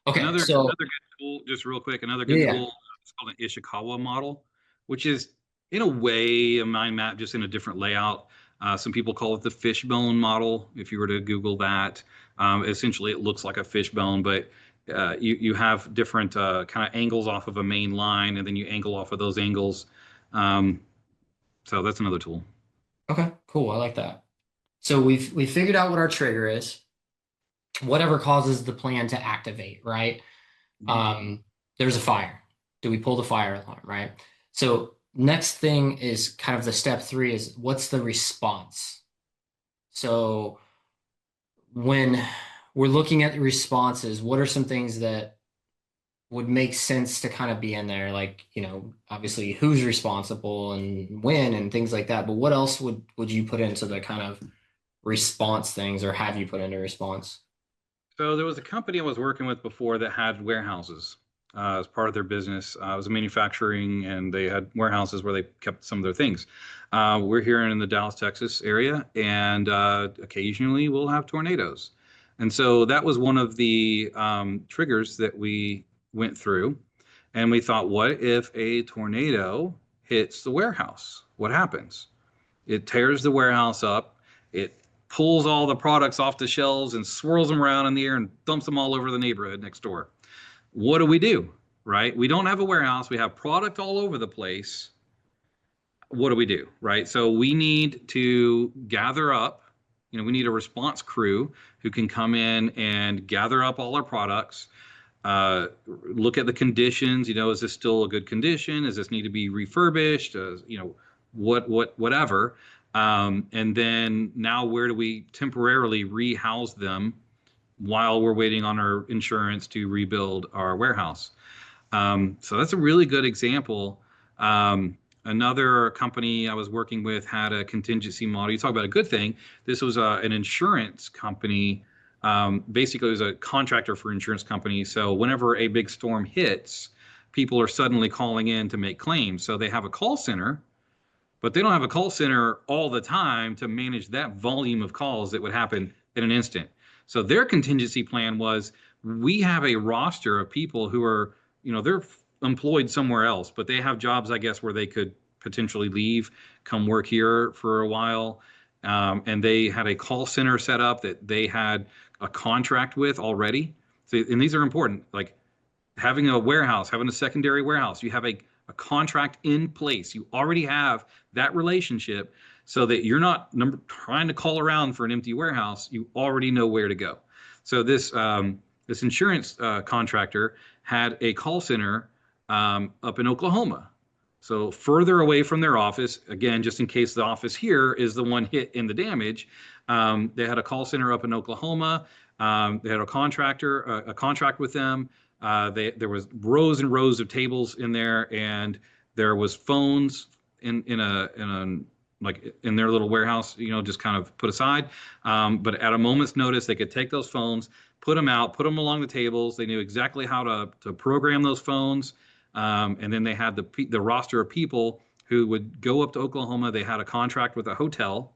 Okay, Another so good tool, just real quick, another good yeah, tool is called an Ishikawa model, which is in a way a mind map, just in a different layout. Some people call it the fishbone model. If you were to Google that, essentially it looks like a fishbone, but you have different kind of angles off of a main line, and then you angle off of those angles. Um, so that's another tool. okay, cool. I like that. So we figured out what our trigger is, whatever causes the plan to activate, right? Mhm. Um, there's a fire. Do we pull the fire alarm, right? So next thing is kind of the step three is what's the response? So when we're looking at the responses, what are some things that would make sense to kind of be in there? Like, obviously who's responsible and when and things like that. But what else would you put into the kind of response things or have you put into response? So there was a company I was working with before that had warehouses as part of their business. It was a manufacturing, and they had warehouses where they kept some of their things. We're here in the Dallas, Texas area, and occasionally we'll have tornadoes. And so that was one of the triggers that we went through. And we thought, what if a tornado hits the warehouse? What happens? It tears the warehouse up. It pulls all the products off the shelves and swirls them around in the air and dumps them all over the neighborhood next door. What do we do? Right? We don't have a warehouse. We have product all over the place. What do we do? Right? So we need to gather up, we need a response crew who can come in and gather up all our products, look at the conditions. Is this still a good condition? Does this need to be refurbished? Whatever. And then now, where do we temporarily rehouse them while we're waiting on our insurance to rebuild our warehouse? So that's a really good example. Another company I was working with had a contingency model. You talk about a good thing. This was an insurance company. Basically, it was a contractor for insurance companies. So whenever a big storm hits, people are suddenly calling in to make claims. So they have a call center, but they don't have a call center all the time to manage that volume of calls that would happen in an instant. So their contingency plan was, we have a roster of people who are, they're employed somewhere else, but they have jobs, I guess, where they could potentially leave, come work here for a while. And they had a call center set up that they had a contract with already. So, and these are important, like having a warehouse, having a secondary warehouse, you have a contract in place. You already have that relationship, so that you're not trying to call around for an empty warehouse. You already know where to go. So this insurance contractor had a call center up in Oklahoma. So further away from their office, again, just in case the office here is the one hit in the damage, they had a call center up in Oklahoma. They had a contract with them. There was rows and rows of tables in there, and there was phones in like in their little warehouse, just kind of put aside. But at a moment's notice, they could take those phones, put them out, put them along the tables. They knew exactly how to program those phones. And then they had the roster of people who would go up to Oklahoma. They had a contract with a hotel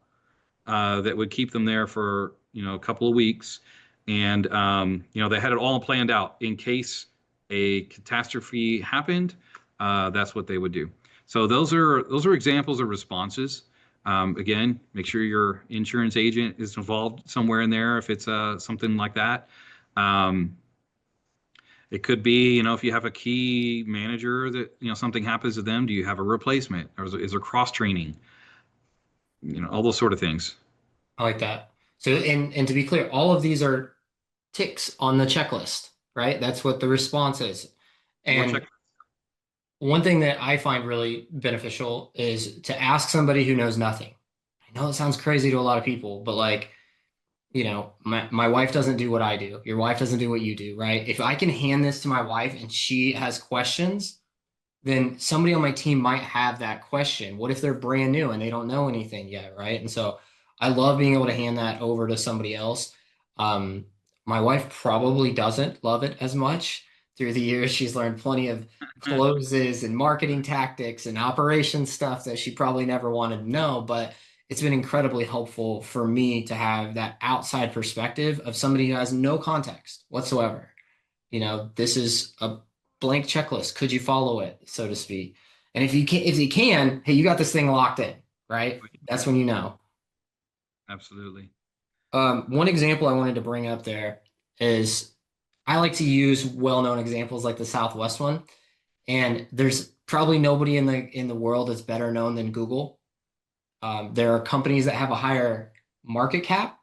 that would keep them there for a couple of weeks, and they had it all planned out in case a catastrophe happened. That's what they would do. So those are examples of responses. Again, make sure your insurance agent is involved somewhere in there if it's something like that. Um, it could be, if you have a key manager that, something happens to them, do you have a replacement? Or is there cross training? all those sort of things. I like that. So, and to be clear, all of these are ticks on the checklist, right? That's what the response is. More check. And one thing that I find really beneficial is to ask somebody who knows nothing. I know it sounds crazy to a lot of people, but like, my wife doesn't do what I do. Your wife doesn't do what you do, right? If I can hand this to my wife and she has questions, then somebody on my team might have that question. What if they're brand new and they don't know anything yet, right? And so I love being able to hand that over to somebody else. Um, my wife probably doesn't love it as much. Through the years, she's learned plenty of closes and marketing tactics and operation stuff that she probably never wanted to know, but it's been incredibly helpful for me to have that outside perspective of somebody who has no context whatsoever. This is a blank checklist. Could you follow it, so to speak? And if you can, hey, you got this thing locked in, right? That's when you know. Absolutely. One example I wanted to bring up there is I like to use well-known examples like the Southwest one, and there's probably nobody in the world that's better known than Google. There are companies that have a higher market cap,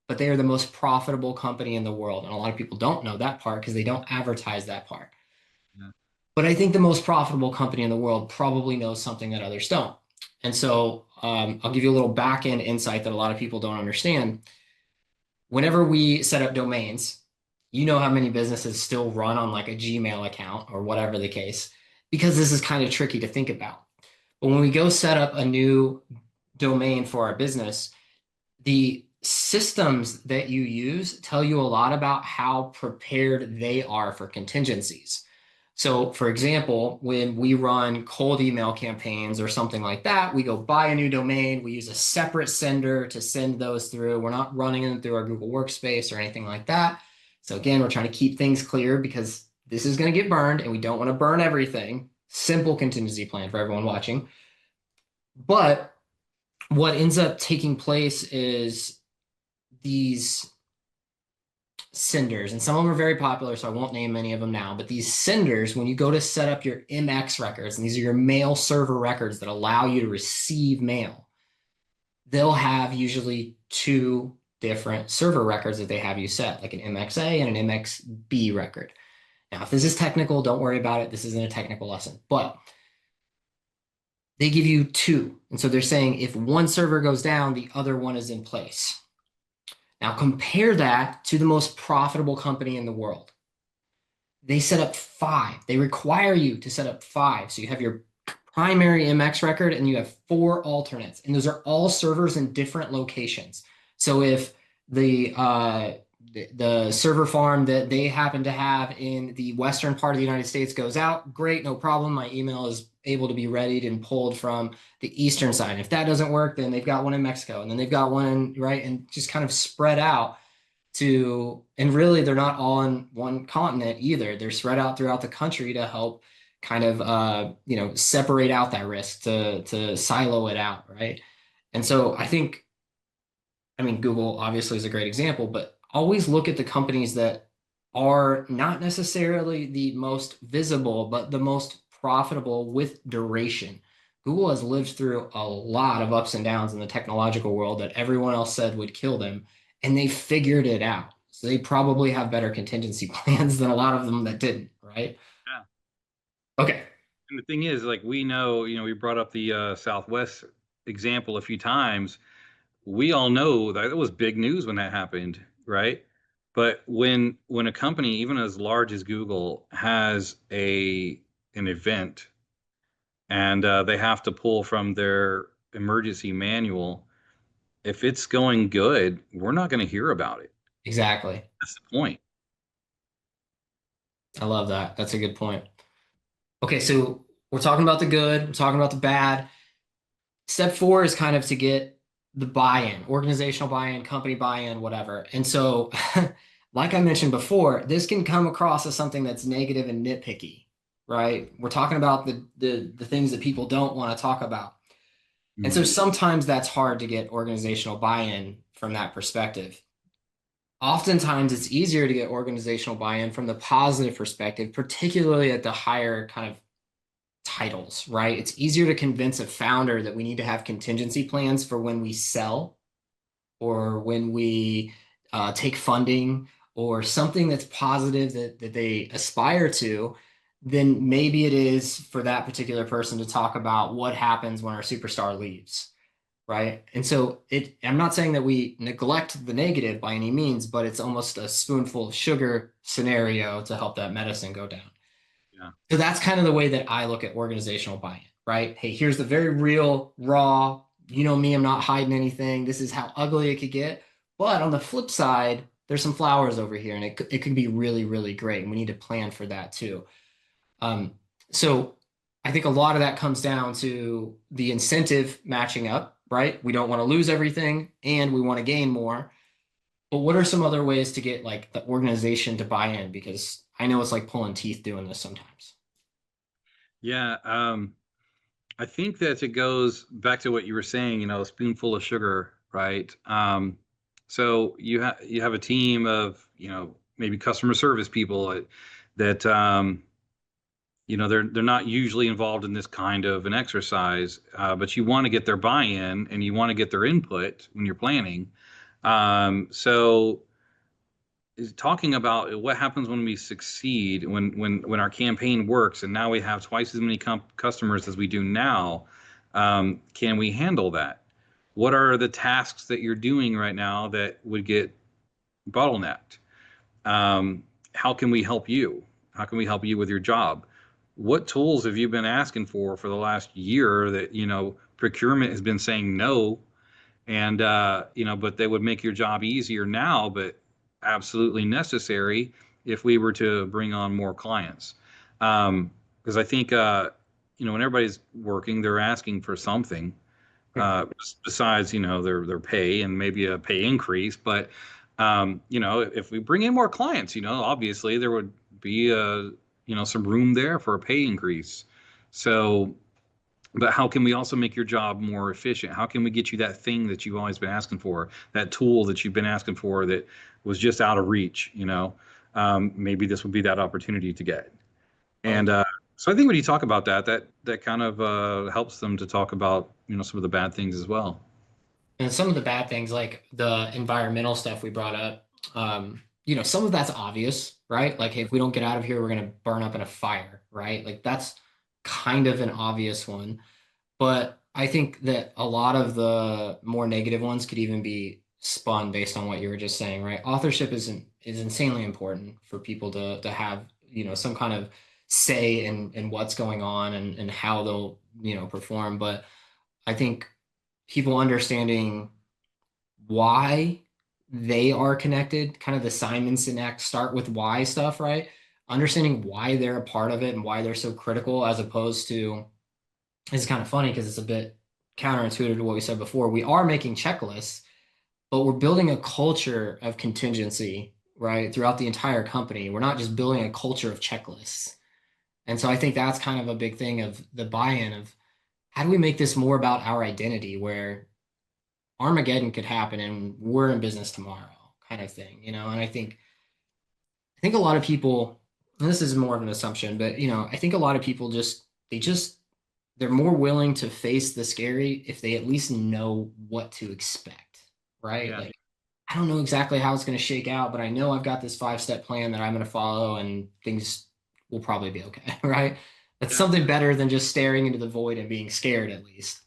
but they are the most profitable company in the world, and a lot of people don't know that part because they don't advertise that part. Yeah. But I think the most profitable company in the world probably knows something that others don't. And so I'll give you a little back end insight that a lot of people don't understand. Whenever we set up domains, you know how many businesses still run on like a Gmail account or whatever the case, because this is kind of tricky to think about. But when we go set up a new domain for our business, the systems that you use tell you a lot about how prepared they are for contingencies. So, for example, when we run cold email campaigns or something like that, we go buy a new domain. We use a separate sender to send those through. We're not running them through our Google Workspace or anything like that. So, again, we're trying to keep things clear because this is going to get burned and we don't want to burn everything. Simple contingency plan for everyone watching. But what ends up taking place is these senders, and some of them are very popular, so I won't name any of them now. But these senders, when you go to set up your MX records, and these are your mail server records that allow you to receive mail, they'll have usually two different server records that they have you set, like an MXA and an MXB record. Now, if this is technical, don't worry about it. This isn't a technical lesson, but they give you two. And so they're saying if one server goes down, the other one is in place. Now compare that to the most profitable company in the world. They set up five. They require you to set up five. So you have your primary MX record and you have four alternates. And those are all servers in different locations. So if the server farm that they happen to have in the western part of the United States goes out, great, no problem. My email is able to be readied and pulled from the eastern side. If that doesn't work, then they've got one in Mexico, and then they've got one right, and just kind of spread out and really they're not all on one continent either. They're spread out throughout the country to help kind of separate out that risk to silo it out, right? And so I mean, Google obviously is a great example, but always look at the companies that are not necessarily the most visible, but the most profitable with duration. Google has lived through a lot of ups and downs in the technological world that everyone else said would kill them, and they figured it out. So they probably have better contingency plans than a lot of them that didn't, right? Yeah. Okay. And the thing is, like we know, we brought up the Southwest example a few times. We all know that it was big news when that happened, right? But when a company, even as large as Google, has an event and they have to pull from their emergency manual, if it's going good, we're not going to hear about it. Exactly. That's the point. I love that. That's a good point. Okay, so we're talking about the good, we're talking about the bad. Step four is kind of to get the buy-in, organizational buy-in, company buy-in, whatever. And so, like I mentioned before, this can come across as something that's negative and nitpicky, right? We're talking about the things that people don't want to talk about. And so Mhm. sometimes that's hard to get organizational buy-in from that perspective. Oftentimes it's easier to get organizational buy-in from the positive perspective, particularly at the higher kind of titles, right? It's easier to convince a founder that we need to have contingency plans for when we sell or when we take funding or something that's positive that they aspire to, then maybe it is for that particular person to talk about what happens when our superstar leaves, right? And so I'm not saying that we neglect the negative by any means, but it's almost a spoonful of sugar scenario to help that medicine go down. Yeah. So that's kind of the way that I look at organizational buy-in, right? Hey, here's the very real, raw, you know me, I'm not hiding anything. This is how ugly it could get. But on the flip side, there's some flowers over here and it can be really, really great. And we need to plan for that too. Um, so I think a lot of that comes down to the incentive matching up, right? We don't want to lose everything and we want to gain more. But what are some other ways to get like the organization to buy in? Because I know it's like pulling teeth doing this sometimes. Yeah. I think that it goes back to what you were saying, a spoonful of sugar, right? So you have a team of, maybe customer service people that they're not usually involved in this kind of an exercise, but you want to get their buy-in and you want to get their input when you're planning. So is talking about what happens when we succeed, when our campaign works, and now we have twice as many customers as we do now. Can we handle that? What are the tasks that you're doing right now that would get bottlenecked? How can we help you? How can we help you with your job? What tools have you been asking for the last year that procurement has been saying no, and but they would make your job easier now, but absolutely necessary if we were to bring on more clients. Because I think when everybody's working, they're asking for something besides their pay and maybe a pay increase. But if we bring in more clients, obviously there would be some room there for a pay increase. So but how can we also make your job more efficient? How can we get you that thing that you've always been asking for, that tool that you've been asking for that was just out of reach? Maybe this would be that opportunity to get. Oh, And so I think when you talk about that kind of helps them to talk about some of the bad things as well. and some of the bad things, like the environmental stuff we brought up, some of that's obvious, right? Like, hey, if we don't get out of here, we're going to burn up in a fire, right? Like, that's kind of an obvious one. But I think that a lot of the more negative ones could even be spun based on what you were just saying, right? Authorship is insanely important for people to have, some kind of say in what's going on and how they'll, perform. But I think people understanding why they are connected, kind of the Simon Sinek start with why stuff, right? Understanding why they're a part of it and why they're so critical, as opposed to, it's kind of funny because it's a bit counterintuitive to what we said before. We are making checklists, but we're building a culture of contingency, right, throughout the entire company. We're not just building a culture of checklists. And so I think that's kind of a big thing of the buy-in of how do we make this more about our identity where Armageddon could happen and we're in business tomorrow kind of thing, And I think a lot of people, and this is more of an assumption, but I think a lot of people they're more willing to face the scary if they at least know what to expect, right? Yeah. Like, I don't know exactly how it's going to shake out, but I know I've got this 5-step plan that I'm going to follow and things will probably be okay, right? That's Yeah. something better than just staring into the void and being scared at least.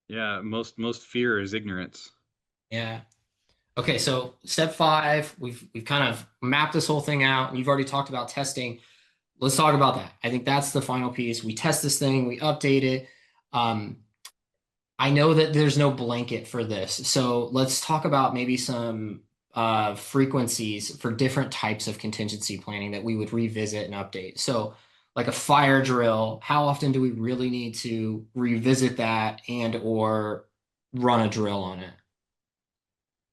Yeah. Most fear is ignorance. Yeah. Okay, so step 5, we've kind of mapped this whole thing out, and you've already talked about testing. Let's talk about that. I think that's the final piece. We test this thing, we update it. Um, I know that there's no blanket for this. So let's talk about maybe some frequencies for different types of contingency planning that we would revisit and update. So, like a fire drill, how often do we really need to revisit that and or run a drill on it?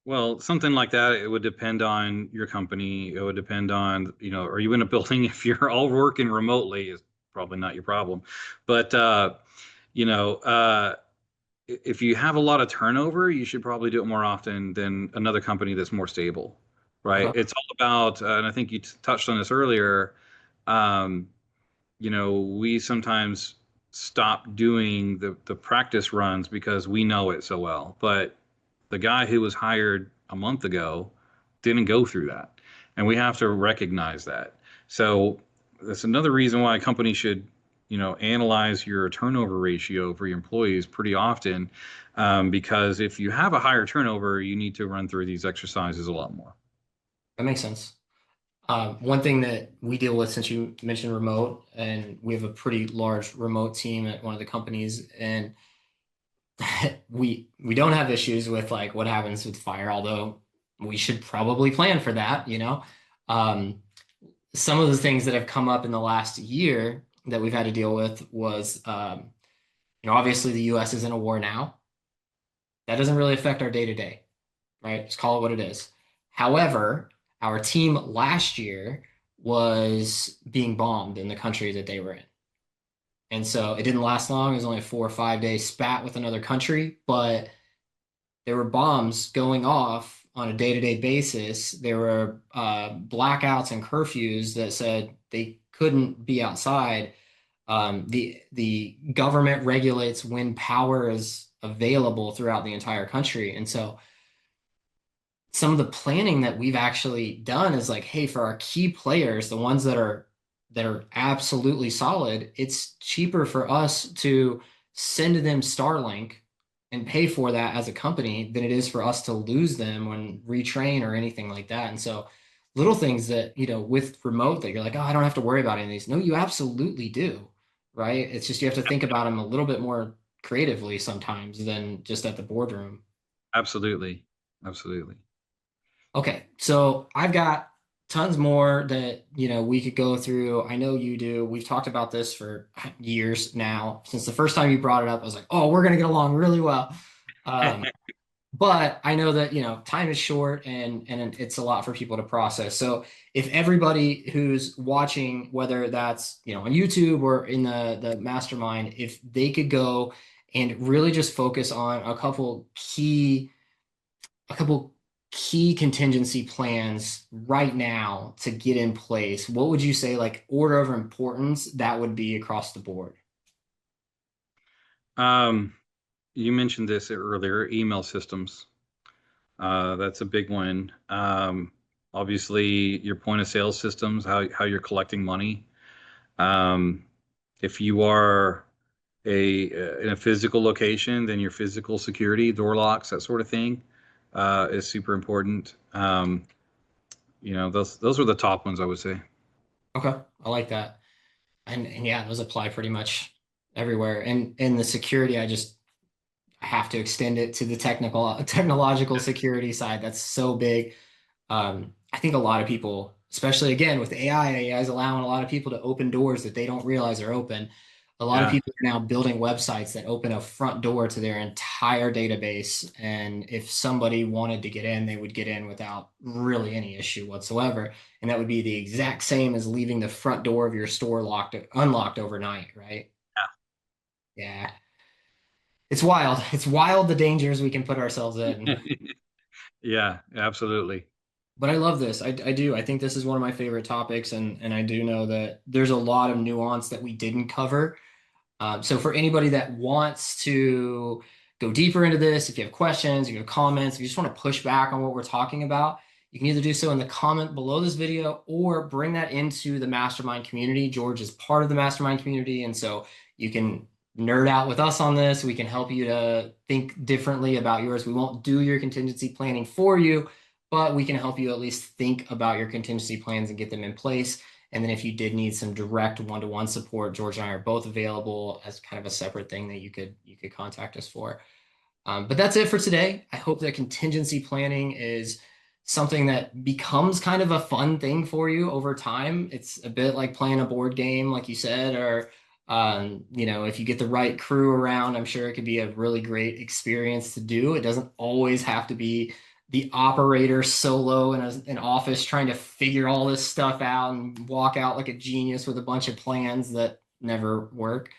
Well, something like that, it would depend on your company. It would depend on, are you in a building? If you're all working remotely, it's probably not your problem. But, you know, uh, if you have a lot of turnover, you should probably do it more often than another company that's more stable, right? Okay. It's all about, and I think you touched on this earlier, um, we sometimes stop doing the practice runs because we know it so well. But the guy who was hired a month ago didn't go through that. And we have to recognize that. So that's another reason why a company should, analyze your turnover ratio for your employees pretty often. Because if you have a higher turnover, you need to run through these exercises a lot more. That makes sense. One thing that we deal with, since you mentioned remote, and we have a pretty large remote team at one of the companies, and we don't have issues with like what happens with fire, although we should probably plan for that. Um, some of the things that have come up in the last year that we've had to deal with was, obviously the U.S. is in a war now. That doesn't really affect our day to day, right? Just call it what it is. However, our team last year was being bombed in the country that they were in. And so it didn't last long. It was only a 4 or 5 day spat with another country, but there were bombs going off on a day-to-day basis. There were blackouts and curfews that said they couldn't be outside. The government regulates when power is available throughout the entire country, and so some of the planning that we've actually done is like, hey, for our key players, the ones that are absolutely solid, it's cheaper for us to send them Starlink and pay for that as a company than it is for us to lose them when retrain or anything like that. And so little things that, with remote that you're like, oh, I don't have to worry about any of these. No, you absolutely do, right? It's just you have to think about them a little bit more creatively sometimes than just at the boardroom. Absolutely. Absolutely. Okay, so I've got tons more that we could go through. I know you do. We've talked about this for years now. Since the first time you brought it up, I was like, oh, we're gonna get along really well. Um, but I know that time is short and it's a lot for people to process. So if everybody who's watching, whether that's on YouTube or in the mastermind, if they could go and really just focus on a couple key contingency plans right now to get in place, what would you say, like order of importance, that would be across the board? Um, you mentioned this earlier, email systems. That's a big one. Obviously, your point of sale systems, how you're collecting money. Um, if you are in a physical location, then your physical security, door locks, that sort of thing, is super important. Those are the top ones I would say. Okay, I like that. And yeah, those apply pretty much everywhere. And the security, I have to extend it to the technological security side. That's so big. I think a lot of people, especially again with AI is allowing a lot of people to open doors that they don't realize are open. A lot of Yeah, people are now building websites that open a front door to their entire database. And if somebody wanted to get in, they would get in without really any issue whatsoever. And that would be the exact same as leaving the front door of your store unlocked overnight, right? Yeah. It's wild. It's wild the dangers we can put ourselves in. yeah. Yeah, absolutely. But I love this. I do. I think this is one of my favorite topics, and I do know that there's a lot of nuance that we didn't cover. So for anybody that wants to go deeper into this, if you have questions, if you have comments, if you just want to push back on what we're talking about, you can either do so in the comment below this video or bring that into the mastermind community. George is part of the mastermind community, and so you can nerd out with us on this. We can help you to think differently about yours. We won't do your contingency planning for you, but we can help you at least think about your contingency plans and get them in place. And then if you did need some direct one-to-one support, George and I are both available as kind of a separate thing that you could contact us for. But that's it for today. I hope that contingency planning is something that becomes kind of a fun thing for you over time. It's a bit like playing a board game, like you said, or if you get the right crew around, I'm sure it could be a really great experience to do. It doesn't always have to be the operator solo in an office trying to figure all this stuff out and walk out like a genius with a bunch of plans that never work.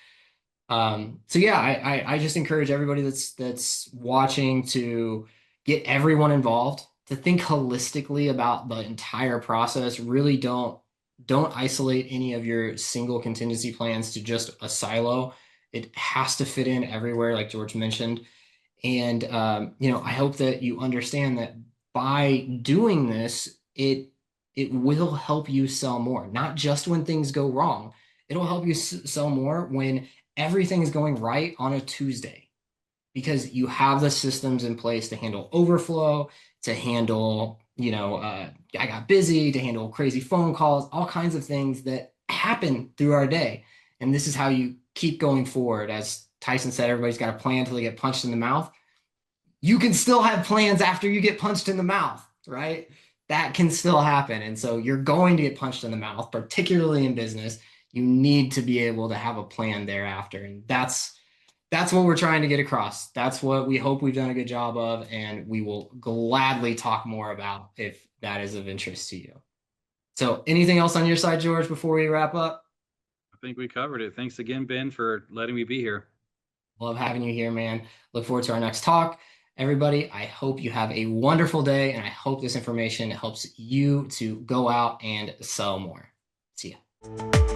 So yeah, I just encourage everybody that's watching to get everyone involved, to think holistically about the entire process. Really don't don't isolate any of your single contingency plans to just a silo. It has to fit in everywhere, like George mentioned. And I hope that you understand that by doing this, it will help you sell more, not just when things go wrong. It'll help you sell more when everything's going right on a Tuesday because you have the systems in place to handle overflow, to handle, I got busy, to handle crazy phone calls, all kinds of things that happen through our day. And this is how you keep going forward. As Tyson said, everybody's got a plan until they get punched in the mouth. You can still have plans after you get punched in the mouth, right? That can still happen. And so you're going to get punched in the mouth, particularly in business. You need to be able to have a plan thereafter. And that's what we're trying to get across. That's what we hope we've done a good job of, and we will gladly talk more about if that is of interest to you. So anything else on your side, George, before we wrap up? I think we covered it. Thanks again, Ben, for letting me be here. Love having you here, man. Look forward to our next talk. Everybody, I hope you have a wonderful day, and I hope this information helps you to go out and sell more. See ya.